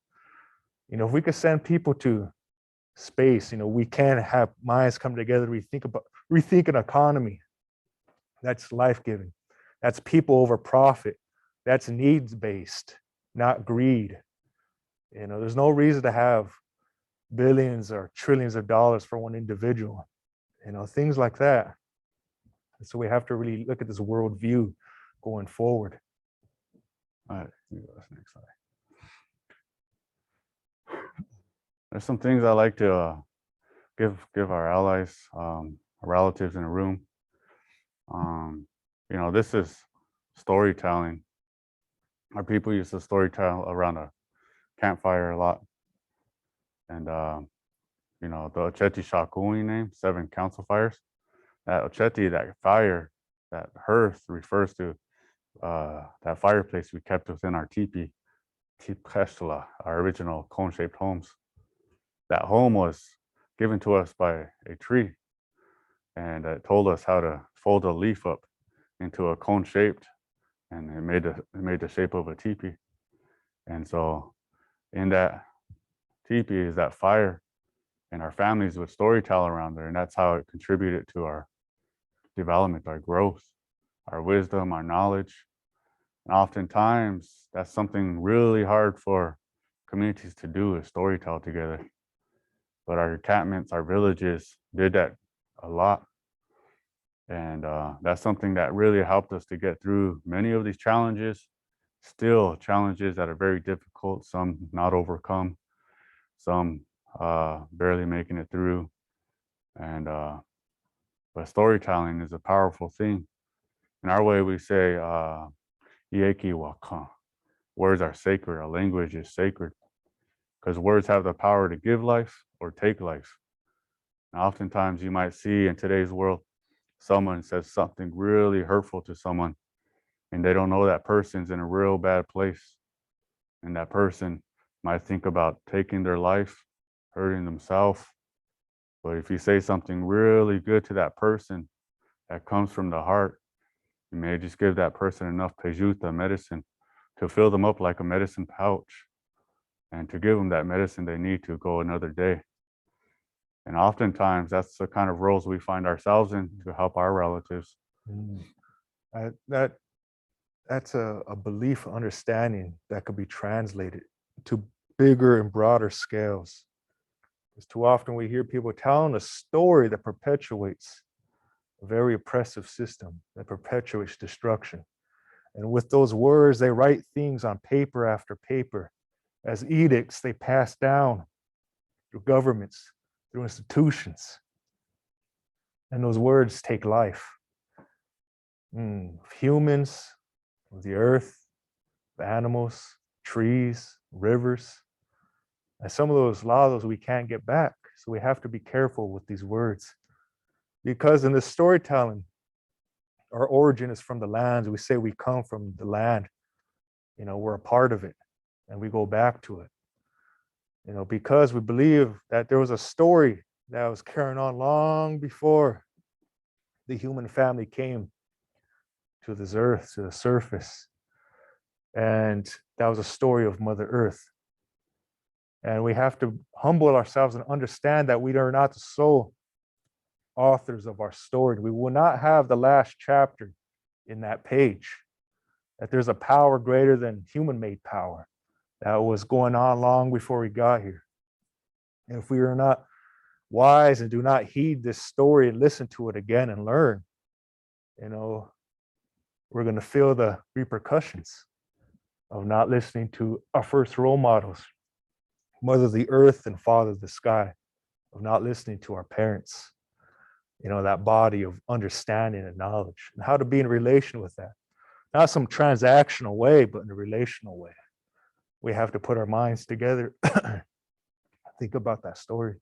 If we could send people to space, we can have minds come together, rethink an economy that's life-giving. That's people over profit. That's needs-based, not greed. There's no reason to have billions or trillions of dollars for one individual, things like that. And so we have to really look at this worldview going forward. All right, next slide. There's some things I like to give our allies, our relatives in the room. This is storytelling. Our people used to storytell around a campfire a lot. And the Ocheti Shakui name, 7 council fires. That Ocheti, that fire, that hearth refers to that fireplace we kept within our teepee, Tipkeshtala, our original cone-shaped homes. That home was given to us by a tree, and it told us how to fold a leaf up into a cone-shaped, and it made the shape of a teepee. And so in that teepee is that fire, and our families would storytell around there, and that's how it contributed to our development, our growth, our wisdom, our knowledge. And oftentimes that's something really hard for communities to do, is storytell together. But our encampments, our villages did that a lot. And that's something that really helped us to get through many of these challenges, still challenges that are very difficult, some not overcome, some barely making it through. And but storytelling is a powerful thing. In our way, we say, Ieki Wakan. Words are sacred, our language is sacred, because words have the power to give life or take life. And oftentimes you might see in today's world, someone says something really hurtful to someone, and they don't know that person's in a real bad place. And that person might think about taking their life, hurting themselves. But if you say something really good to that person that comes from the heart, you may just give that person enough pejuta, medicine, to fill them up like a medicine pouch, and to give them that medicine they need to go another day. And oftentimes that's the kind of roles we find ourselves in to help our relatives. That's a belief, understanding that could be translated to bigger and broader scales. Because too often we hear people telling a story that perpetuates a very oppressive system, that perpetuates destruction. And with those words, they write things on paper after paper as edicts they pass down through governments, through institutions. And those words take life. Humans, the earth, the animals, trees, rivers. And some of those laws we can't get back. So we have to be careful with these words. Because in the storytelling, our origin is from the lands. We say we come from the land. We're a part of it, and we go back to it. Because we believe that there was a story that was carrying on long before the human family came to this earth, to the surface. And that was a story of Mother Earth. And we have to humble ourselves and understand that we are not the sole authors of our story. We will not have the last chapter in that page, that there's a power greater than human-made power that was going on long before we got here. And if we are not wise and do not heed this story and listen to it again and learn, we're going to feel the repercussions of not listening to our first role models, Mother the earth and Father the sky, of not listening to our parents, that body of understanding and knowledge, and how to be in relation with that. Not some transactional way, but in a relational way. We have to put our minds together. Think about that story.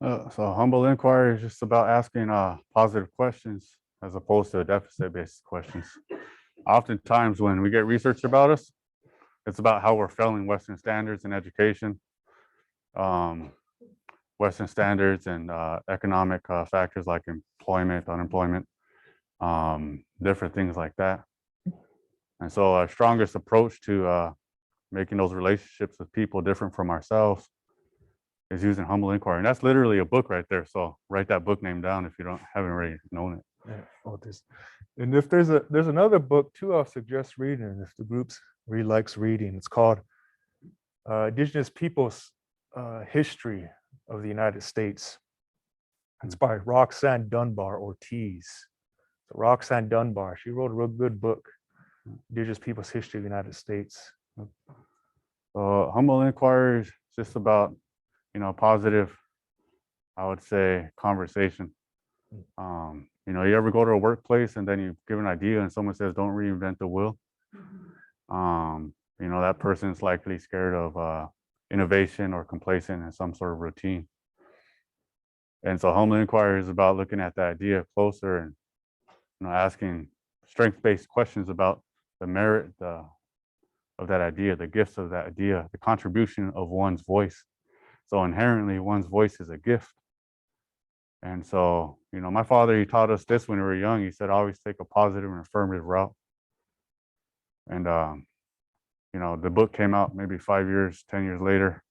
So humble inquiry is just about asking positive questions as opposed to deficit-based questions. Oftentimes when we get research about us, it's about how we're failing Western standards in education, Western standards and economic factors like employment, unemployment, different things like that. And so our strongest approach to making those relationships with people different from ourselves is using humble inquiry. And that's literally a book right there. So write that book name down if you haven't already known it. Yeah, and if there's another book too, I'll suggest reading if the group really likes reading. It's called Indigenous Peoples History of the United States. It's by Roxanne Dunbar Ortiz. So Roxanne Dunbar, she wrote a real good book, Indigenous Peoples History of the United States. Humble inquiry is just about, positive, I would say, conversation. You ever go to a workplace and then you give an idea and someone says, don't reinvent the wheel? That person's likely scared of innovation or complacent in some sort of routine. And so humble inquiry is about looking at the idea closer and asking strength-based questions about the merit of that idea, the gifts of that idea, the contribution of one's voice. So inherently, one's voice is a gift. And so, my father, he taught us this when we were young. He said, always take a positive and affirmative route. And, the book came out maybe 5 years, 10 years later.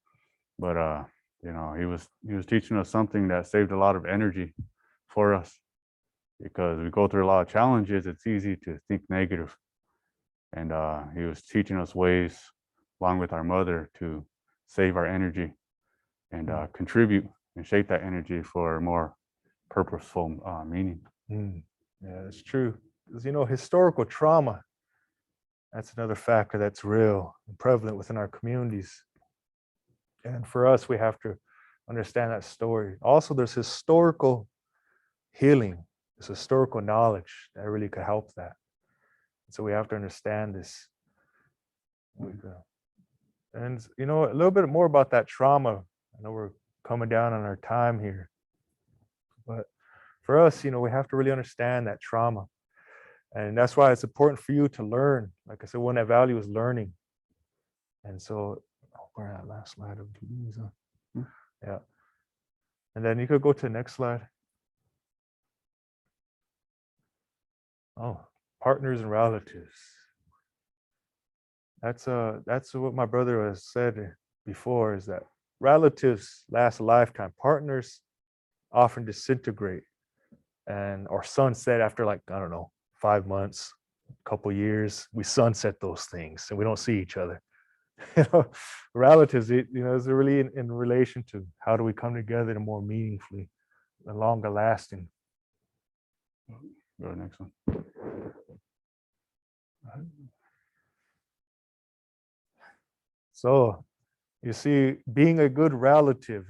But, he was teaching us something that saved a lot of energy for us, because we go through a lot of challenges. It's easy to think negative. And he was teaching us ways, along with our mother, to save our energy and contribute and shape that energy for more purposeful meaning. Yeah, that's true. Because, historical trauma, that's another factor that's real and prevalent within our communities. And for us, we have to understand that story. Also, there's historical healing, there's historical knowledge that really could help that. So we have to understand this. And, a little bit more about that trauma. I know we're coming down on our time here, but for us, we have to really understand that trauma. And that's why it's important for you to learn. Like I said, one that value is learning. And so, where that last slide of these? Yeah. And then you could go to the next slide. Oh, partners and relatives. That's what my brother has said before, is that relatives last a lifetime. Partners often disintegrate or sunset after 5 months, a couple years. We sunset those things and we don't see each other. Relatives, is really in relation to how do we come together to more meaningfully and longer lasting. Go to the next one. So you see, being a good relative.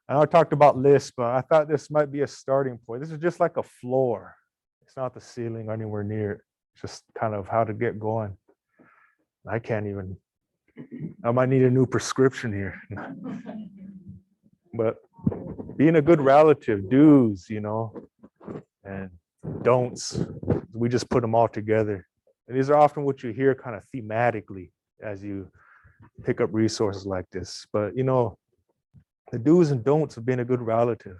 I know I talked about lists, but I thought this might be a starting point. This is just like a floor. It's not the ceiling or anywhere near it. It's just kind of how to get going. I might need a new prescription here. But being a good relative, do's, and don'ts, we just put them all together. And these are often what you hear kind of thematically as you pick up resources like this. But, the do's and don'ts of being a good relative.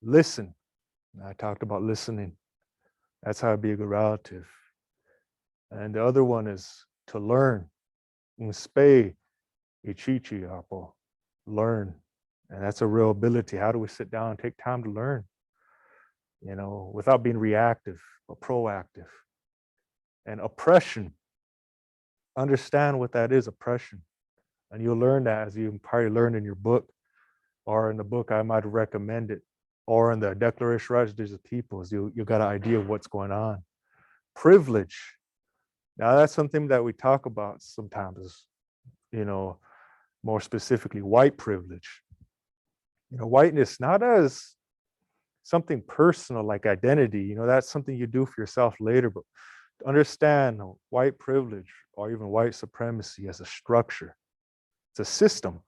Listen. I talked about listening. That's how to be a good relative. And the other one is to learn. Learn. And that's a real ability. How do we sit down and take time to learn? Without being reactive, but proactive. And oppression. Understand what that is, oppression. And you'll learn that as you probably learned in your book, or in the book I might recommend it, or in the Declaration of Rights of Indigenous Peoples. You got an idea of what's going on. Privilege. Now that's something that we talk about sometimes, you know, more specifically white privilege. You know, whiteness not as something personal like identity, you know, that's something you do for yourself later, but to understand white privilege or even white supremacy as a structure. It's a system,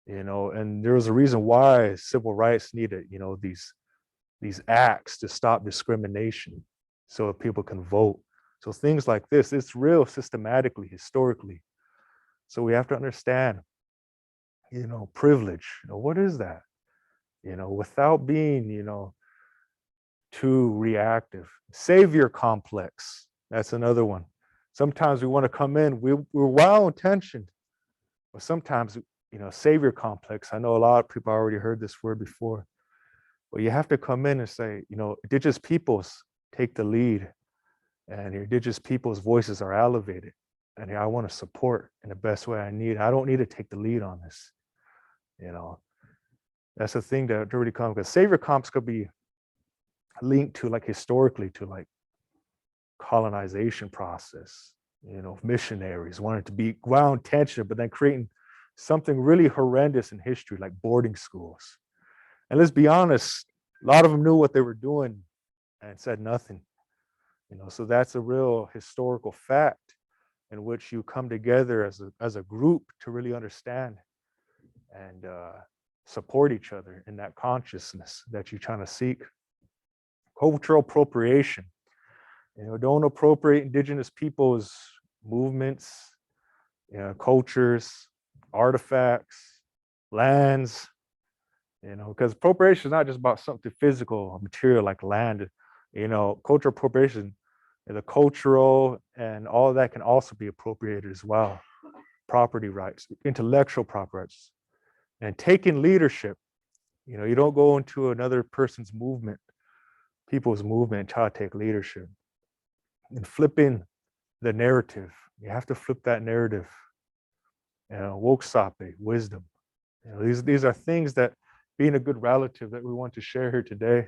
you know, and there was a reason why civil rights needed, you know, these acts to stop discrimination so that people can vote. So things like this, it's real systematically, historically. So we have to understand, you know, privilege. You know, what is that? You know, without being, you know, too reactive. Savior complex. That's another one. Sometimes we want to come in, we're well intentioned, but sometimes, you know, savior complex. I know a lot of people already heard this word before, but you have to come in and say, you know, indigenous peoples take the lead, and your indigenous people's voices are elevated, and I want to support in the best way I need. I don't need to take the lead on this. You know, that's the thing that really comes, because savior comps could be linked to, like, historically to like colonization process, you know, missionaries wanted to be well intentioned, but then creating something really horrendous in history, like boarding schools. And let's be honest, a lot of them knew what they were doing and said nothing. You know, so that's a real historical fact in which you come together as a group to really understand and support each other in that consciousness that you're trying to seek. Cultural appropriation. You know, don't appropriate indigenous peoples' movements, you know, cultures, artifacts, lands, you know, because appropriation is not just about something physical or material like land. You know, cultural appropriation, the cultural and all of that can also be appropriated as well. Property rights, intellectual property rights, and taking leadership. You know, you don't go into another person's movement, people's movement, and try to take leadership. And flipping the narrative, you have to flip that narrative. You know, woke sape, wisdom. You know, these are things that, being a good relative, that we want to share here today,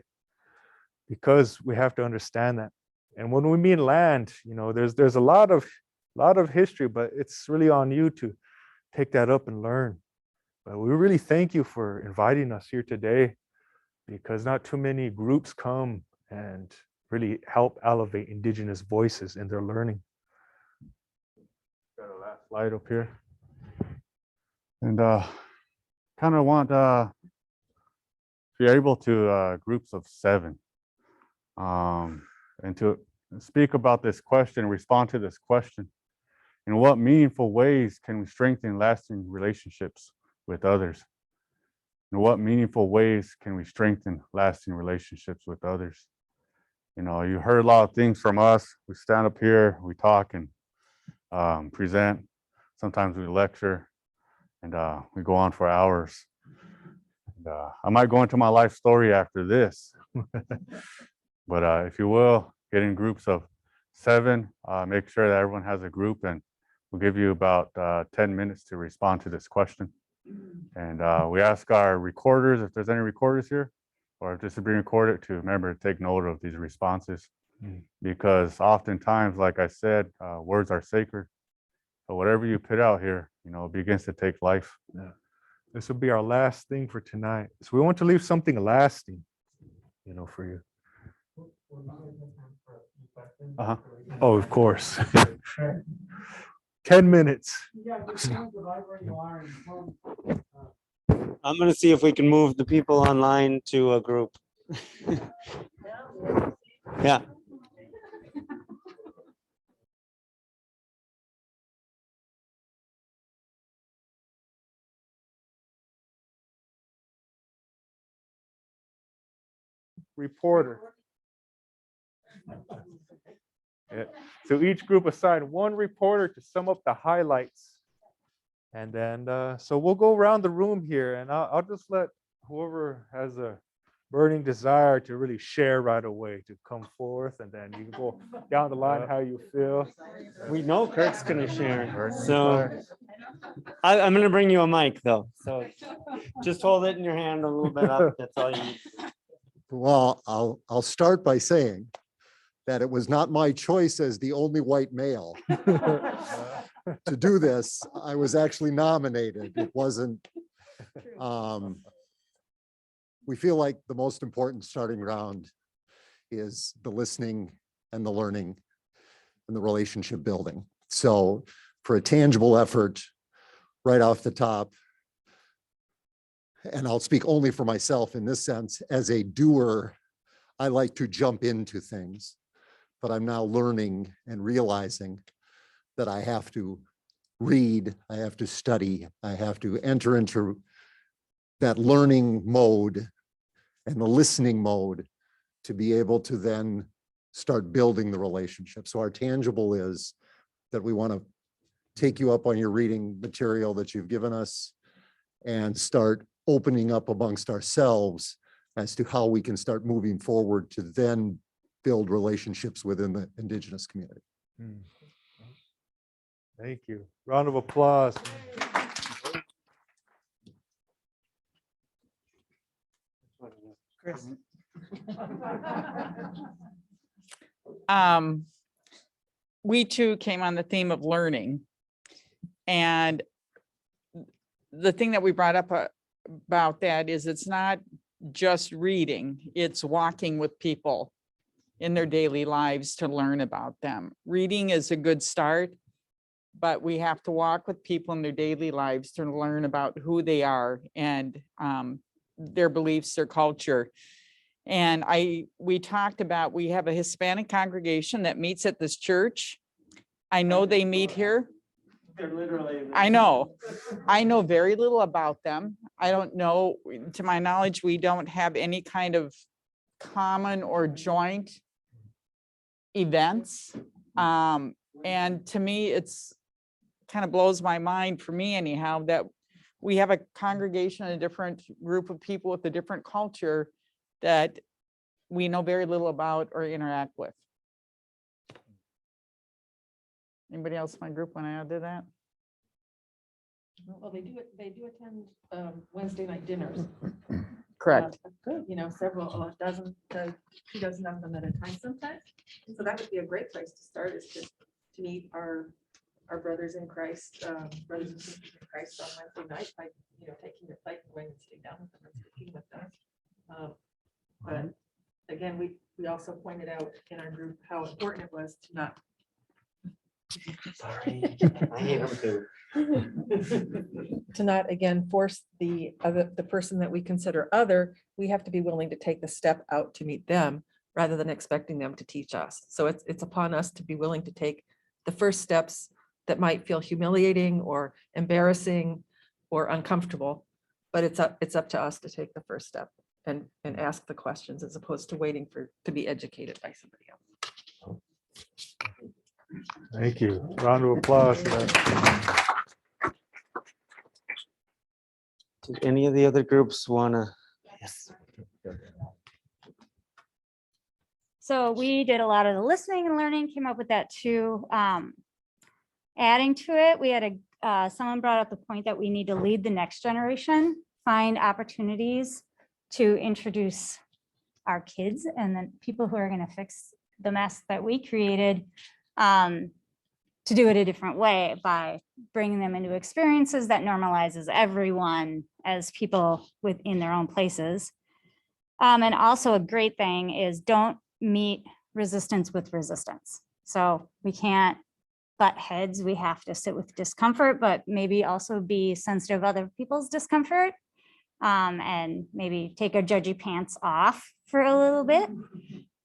because we have to understand that. And when we mean land, you know, there's a lot of history, but it's really on you to take that up and learn. But we really thank you for inviting us here today, because not too many groups come and really help elevate indigenous voices in their learning. Got a last slide up here. And kind of want, if you're able to, groups of 7, and to speak about this question, respond to this question. In what meaningful ways can we strengthen lasting relationships with others? In what meaningful ways can we strengthen lasting relationships with others? You know, you heard a lot of things from us. We stand up here, we talk and present. Sometimes we lecture, and we go on for hours. And, I might go into my life story after this, but if you will, get in groups of 7. Make sure that everyone has a group, and we'll give you about 10 minutes to respond to this question. And we ask our recorders, if there's any recorders here, or if this is being recorded, to remember to take note of these responses, because oftentimes, like I said, words are sacred. So whatever you put out here, you know, begins to take life. Yeah. This will be our last thing for tonight. So we want to leave something lasting, you know, for you. Uh-huh. Oh, of course. 10 minutes. I'm gonna see if we can move the people online to a group. Yeah. Reporter. Yeah. So each group assigned 1 reporter to sum up the highlights. And then, so we'll go around the room here, and I'll just let whoever has a burning desire to really share right away to come forth, and then you can go down the line how you feel. We know Kurt's gonna share, so I'm gonna bring you a mic though, so just hold it in your hand a little bit up. That's all you need. Well, I'll start by saying that it was not my choice as the only white male to do this. I was actually nominated. It wasn't. We feel like the most important starting ground is the listening and the learning and the relationship building. So for a tangible effort right off the top, and I'll speak only for myself in this sense, as a doer, I like to jump into things, but I'm now learning and realizing that I have to read, I have to study, I have to enter into that learning mode and the listening mode to be able to then start building the relationship. So our tangible is that we want to take you up on your reading material that you've given us and start opening up amongst ourselves as to how we can start moving forward to then build relationships within the Indigenous community. Thank you. Round of applause. Chris. We too came on the theme of learning. And the thing that we brought up about that is it's not just reading, it's walking with people in their daily lives to learn about them. Reading is a good start, but we have to walk with people in their daily lives to learn about who they are and their beliefs, their culture. And we talked about, we have a Hispanic congregation that meets at this church. I know they meet here. They're literally. I know very little about them. I don't know, to my knowledge, we don't have any kind of common or joint events. And to me, it's kind of blows my mind, for me anyhow, that we have a congregation, a different group of people with a different culture that we know very little about or interact with. Anybody else in my group want to add to that? Well, they do attend Wednesday night dinners. Correct. You know, a dozen, 2 dozen of them at a time sometimes. And so that would be a great place to start, is to meet our brothers in Christ, brothers and sisters in Christ on Wednesday night by, taking your plate and going and sitting down with them and speaking with them. But again, we also pointed out in our group how important it was to not. Sorry, I hate them too. To not, again, force the person that we consider other. We have to be willing to take the step out to meet them rather than expecting them to teach us. So it's upon us to be willing to take the first steps that might feel humiliating or embarrassing or uncomfortable, but it's up to us to take the first step and ask the questions, as opposed to waiting to be educated by somebody else. Thank you. Round of applause. Did any of the other groups want to? Yes. So we did a lot of the listening and learning, came up with that too. Adding to it, we had someone brought up the point that we need to lead the next generation, find opportunities to introduce our kids and then people who are going to fix the mess that we created, to do it a different way by bringing them into experiences that normalizes everyone as people within their own places. And also a great thing is don't meet resistance with resistance. So we can't butt heads, we have to sit with discomfort, but maybe also be sensitive of other people's discomfort, and maybe take our judgy pants off for a little bit.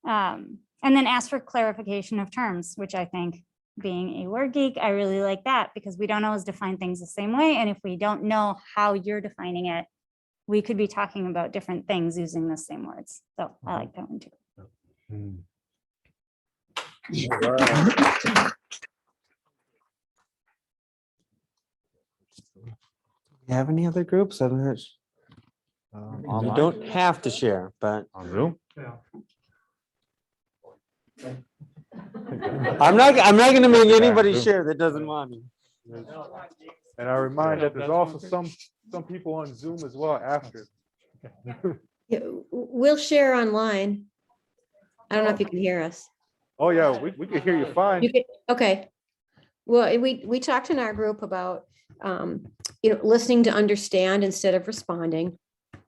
And then ask for clarification of terms, which I think, being a word geek, I really like that, because we don't always define things the same way. And if we don't know how you're defining it, we could be talking about different things using the same words. So I like that one too. You have any other groups? I'm not. You Online? don't have to share, but On Zoom? I'm not going to make anybody share that doesn't want to. And I remind that there's That's also one some people on Zoom as well after. Yeah, we'll share online. I don't know if you can hear us. Oh, yeah, we can hear you fine. You can, okay. Well, we talked in our group about, listening to understand instead of responding,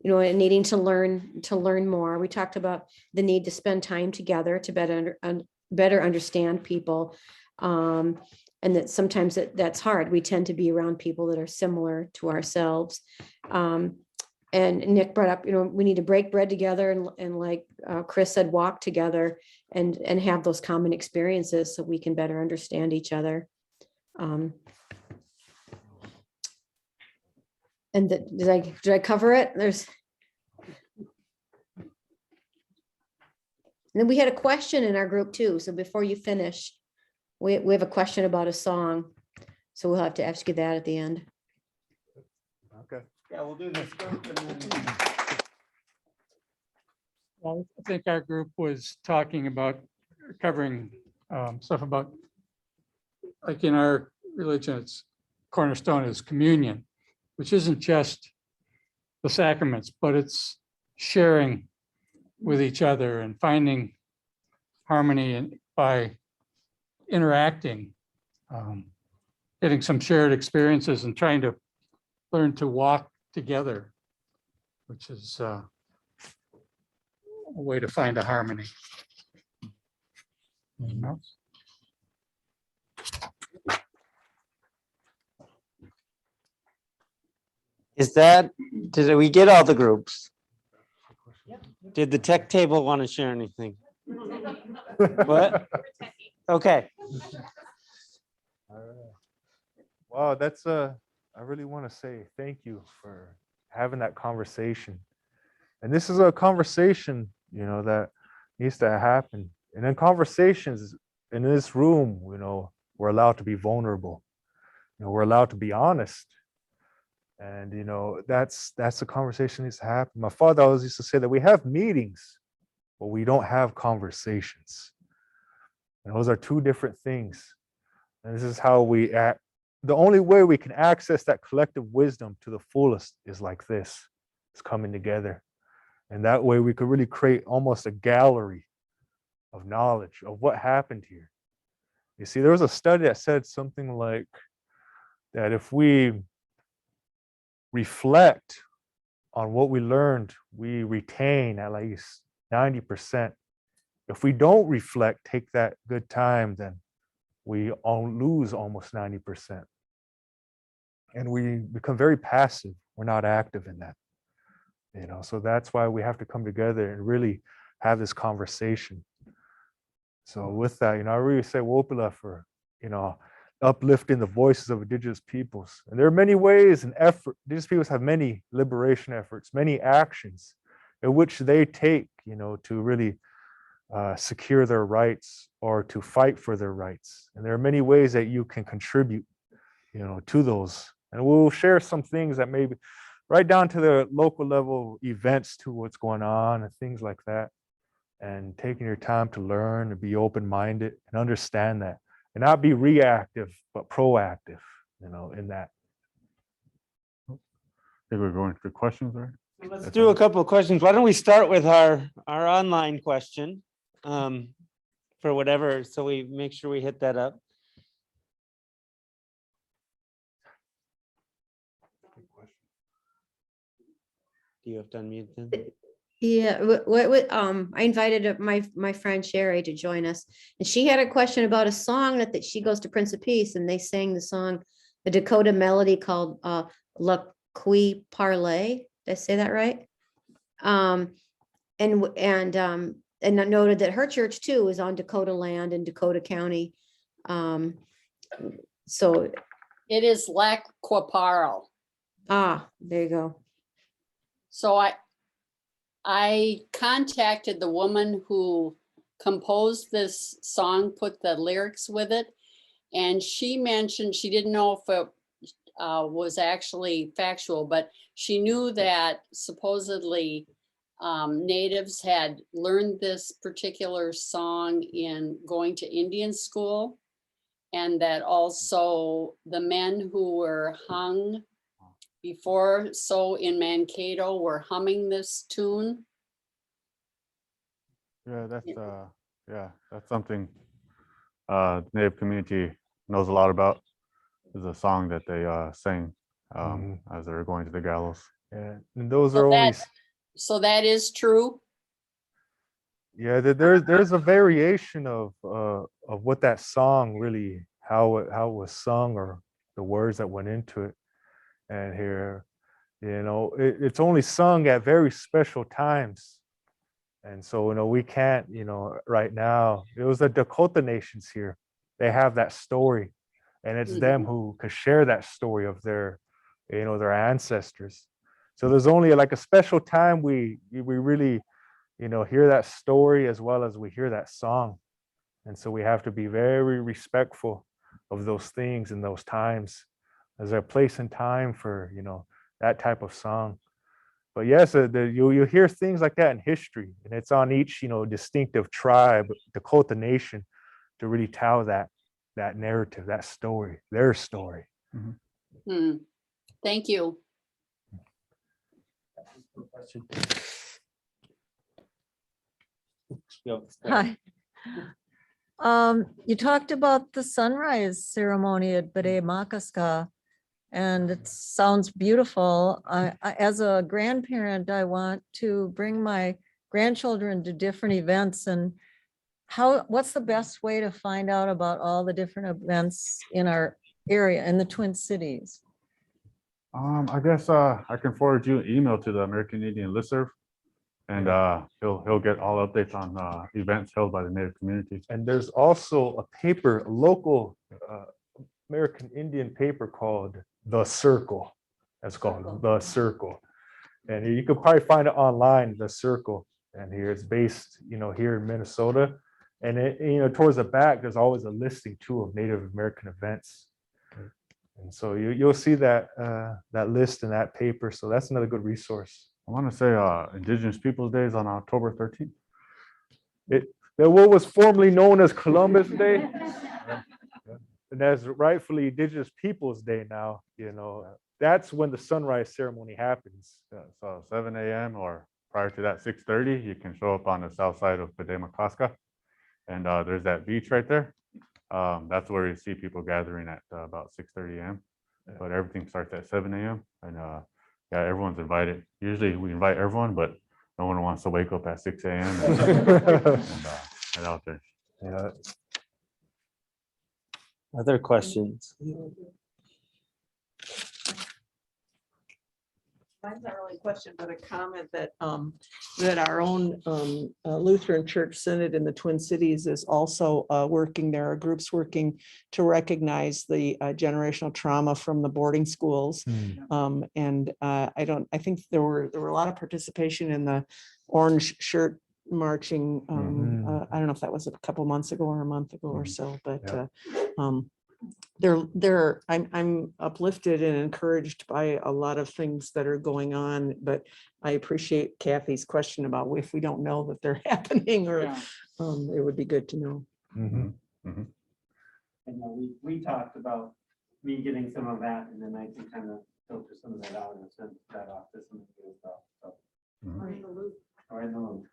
and needing to learn more. We talked about the need to spend time together to better understand people. And that sometimes that's hard. We tend to be around people that are similar to ourselves. And Nick brought up, we need to break bread together and like Chris said, walk together and have those common experiences so we can better understand each other. And did I cover it? And then we had a question in our group too. So before you finish, we have a question about a song. So we'll have to ask you that at the end. Okay. Yeah, we'll do this. Well, I think our group was talking about covering stuff about, like in our religion, it's cornerstone is communion, which isn't just the sacraments, but it's sharing with each other and finding harmony and by interacting, getting some shared experiences and trying to learn to walk together, which is a way to find a harmony. Anything else? Did we get all the groups? Did the tech table want to share anything? What? Okay. All right. Wow, that's I really want to say thank you for having that conversation. And this is a conversation, that needs to happen. And in conversations in this room, we're allowed to be vulnerable. We're allowed to be honest. And that's the conversation that needs to happen. My father always used to say that we have meetings, but we don't have conversations. And those are two different things. And this is how we act. The only way we can access that collective wisdom to the fullest is like this. It's coming together. And that way we could really create almost a gallery of knowledge of what happened here. You see, there was a study that said something like that if we reflect on what we learned, we retain at least 90%. If we don't reflect, take that good time, then we all lose almost 90%. And we become very passive. We're not active in that. So that's why we have to come together and really have this conversation. So with that, I really say Wopila for, uplifting the voices of Indigenous peoples. And there are many ways and effort. Indigenous peoples have many liberation efforts, many actions in which they take, to really secure their rights or to fight for their rights. And there are many ways that you can contribute, to those. And we'll share some things that maybe right down to the local level events to what's going on and things like that. And taking your time to learn and be open-minded and understand that. And not be reactive, but proactive, in that. I think we're going to questions, right? Let's do a couple of questions. Why don't we start with our online question for whatever, so we make sure we hit that up. Do you have to unmute them? Yeah, I invited my friend Sherry to join us, and she had a question about a song that she goes to Prince of Peace, and they sang the song, the Dakota Melody called Lakota Parlay. Did I say that right? And noted that her church too is on Dakota land in Dakota County. So It is Lakota. there you go. So I contacted the woman who composed this song, put the lyrics with it, and she mentioned she didn't know if it was actually factual, but she knew that supposedly natives had learned this particular song in going to Indian school. and that also the men who were hung before, so in Mankato, were humming this tune. Yeah, that's something the Native community knows a lot about. Is a song that they sang as they were going to the gallows. Yeah, and those So are only, So that is true. yeah, there's a variation of what that song really, how it was sung, or the words that went into it. And here, you know, it's only sung at very special times. And so, you know, we can't, you know, right now, it was the Dakota nations here. They have that story, and it's them who could share that story of their, you know, their ancestors. So there's only like a special time we really, you know, hear that story as well as we hear that song. And so we have to be very respectful of those things in those times. There's a place and time for, you know, that type of song. But yes, you hear things like that in history, and it's on each, you know, distinctive tribe, Dakota nation, to really tell that narrative, that story, their story. Thank you. Hi. You talked about the sunrise ceremony at Bede Makaska, and it sounds beautiful. As a grandparent, I want to bring my grandchildren to different events, and what's the best way to find out about all the different events in our area, in the Twin Cities? I guess I can forward you an email to the American Indian listserv, and he'll get all updates on events held by the Native community. And there's also a paper, a local American Indian paper called The Circle. That's called The Circle. And you could probably find it online, The Circle. And here it's based, you know, here in Minnesota. And it, you know, towards the back, there's always a listing too of Native American events. And so you'll see that that list in that paper. So that's another good resource. I want to say Indigenous Peoples Day is on October 13th. What was formerly known as Columbus Day, and that's rightfully Indigenous Peoples Day now. You know, that's when the sunrise ceremony happens. Yeah, so 7 a.m. or prior to that 6:30, you can show up on the south side of Bede Makaska, and there's that beach right there. That's where you see people gathering at about 6:30 a.m. But everything starts at 7 a.m. and yeah, everyone's invited. Usually we invite everyone, but no one wants to wake up at 6 a.m. and head out there. Yeah. Other questions? Mine's not really a question, but a comment that that our own Lutheran Church Synod in the Twin Cities is also working. There are groups working to recognize the generational trauma from the boarding schools. And I think there were a lot of participation in the orange shirt marching. I don't know if that was a couple months ago or a month ago or so, but I'm uplifted and encouraged by a lot of things that are going on, but I appreciate Kathy's question about if we don't know that they're happening, or it would be good to know. And we talked about me getting some of that, and then I can kind of filter some of that out and send that off to some of you as well. So. Or in the loop.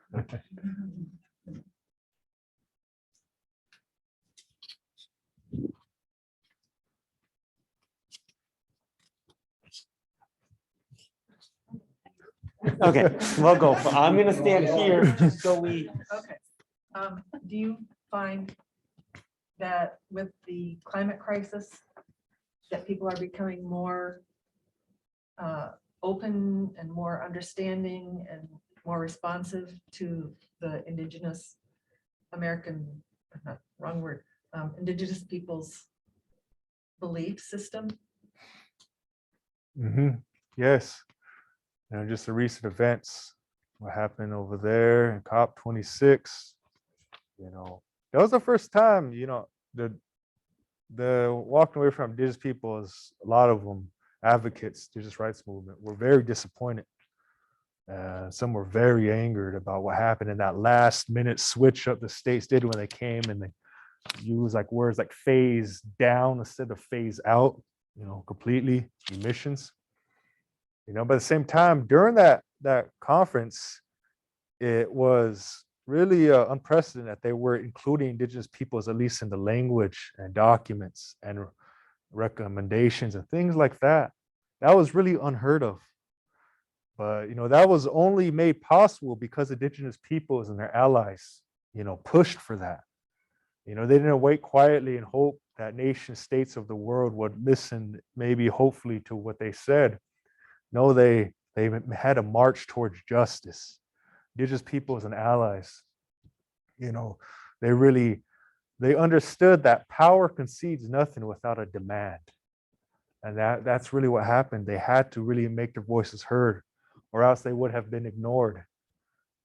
Okay, we'll go. I'm gonna stand here just so we. Okay. Do you find that with the climate crisis, that people are becoming more open and more understanding and more responsive to the Indigenous American, wrong word, Indigenous people's belief system? Yes. You know, just the recent events, what happened over there in COP26, you know, that was the first time, you know, the walking away from Indigenous peoples, a lot of them advocates, Indigenous rights movement, were very disappointed. Some were very angered about what happened in that last minute switch up the states did when they came and they use like words like phase down instead of phase out, completely emissions. But at the same time, during that conference, it was really unprecedented that they were including Indigenous peoples, at least in the language and documents and recommendations and things like that. That was really unheard of. But, that was only made possible because Indigenous peoples and their allies, pushed for that. They didn't wait quietly and hope that nation states of the world would listen, maybe hopefully, to what they said. No, they had a march towards justice. Indigenous peoples and allies, they understood that power concedes nothing without a demand. And that's really what happened. They had to really make their voices heard, or else they would have been ignored.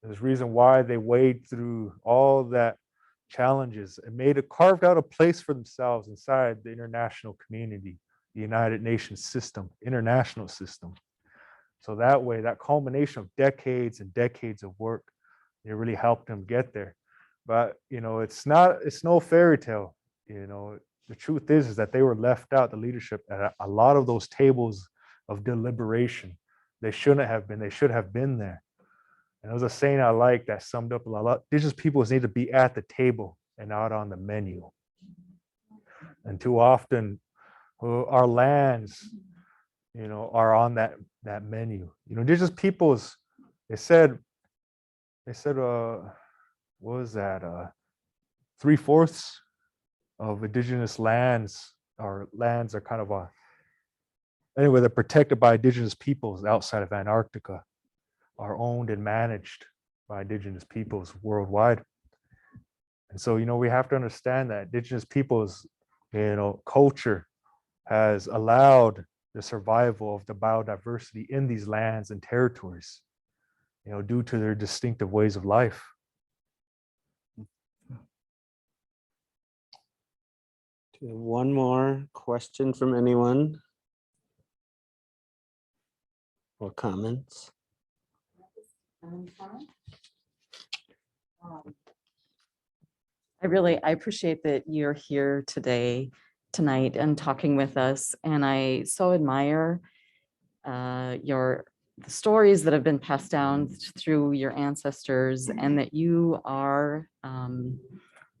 There's a reason why they wade through all that challenges and carved out a place for themselves inside the international community, the United Nations system, international system. So that way, that culmination of decades and decades of work, it really helped them get there. But it's no fairy tale. The truth is that they were left out, the leadership, at a lot of those tables of deliberation. They shouldn't have been. They should have been there. And there was a saying I like that summed up a lot. Indigenous peoples need to be at the table and not on the menu. And too often, our lands, are on that menu. Indigenous peoples, they said, what was that? 3/4 of Indigenous lands are kind of anyway, they're protected by Indigenous peoples outside of Antarctica, are owned and managed by Indigenous peoples worldwide. And so, we have to understand that Indigenous peoples, culture has allowed the survival of the biodiversity in these lands and territories, due to their distinctive ways of life. One more question from anyone? Or comments? I appreciate that you're here tonight and talking with us. And I so admire the stories that have been passed down through your ancestors, and that you are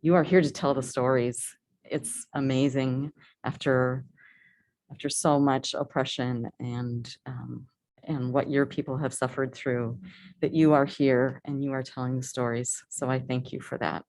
here to tell the stories. It's amazing after so much oppression and what your people have suffered through, that you are here and you are telling the stories. So I thank you for that.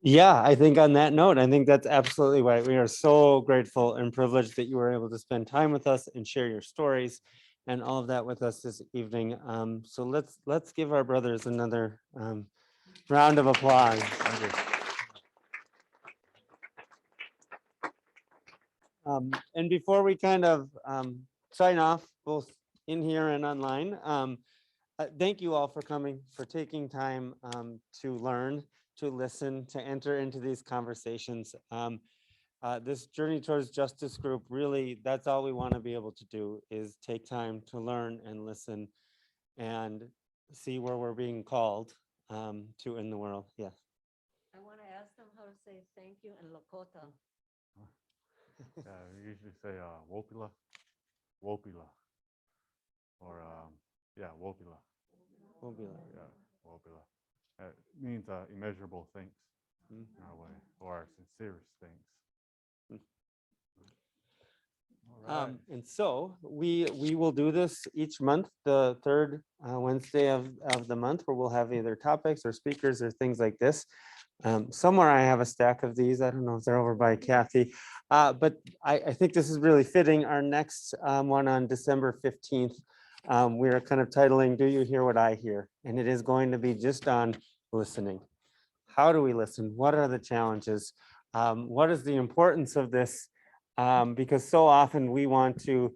Yeah, I think on that note, I think that's absolutely right. We are so grateful and privileged that you were able to spend time with us and share your stories and all of that with us this evening. So let's give our brothers another round of applause. And before we kind of sign off, both in here and online, thank you all for coming, for taking time to learn, to listen, to enter into these conversations. This Journey Towards Justice group, really, that's all we want to be able to do, is take time to learn and listen and see where we're being called to in the world. Yeah. I want to ask them how to say thank you in Lakota. We usually say wopila, wopila, or wopila. Wopila. Yeah, wopila. It means immeasurable things in our way, or sincerest things. All right. And so we will do this each month, the third Wednesday of the month, where we'll have either topics or speakers or things like this. Somewhere I have a stack of these. I don't know if they're over by Kathy, but I think this is really fitting. Our next one on December 15th, we are kind of titling, Do You Hear What I Hear? And it is going to be just on listening. How do we listen? What are the challenges? What is the importance of this? Because so often we want to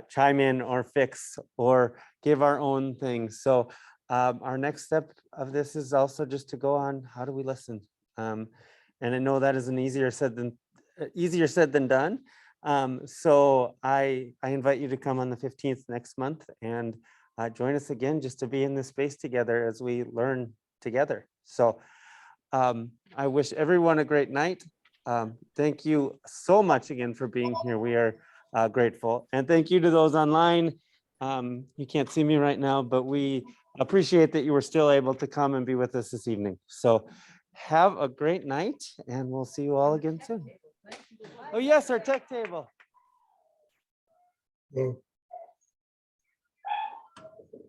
chime in or fix or give our own things. So our next step of this is also just to go on, how do we listen? And I know that is an easier said than done, So I invite you to come on the 15th next month and join us again just to be in this space together as we learn together. So I wish everyone a great night. Thank you so much again for being here. We are grateful. And thank you to those online. You can't see me right now, but we appreciate that you were still able to come and be with us this evening. So have a great night and we'll see you all again soon. Oh yes, our tech table. Oh.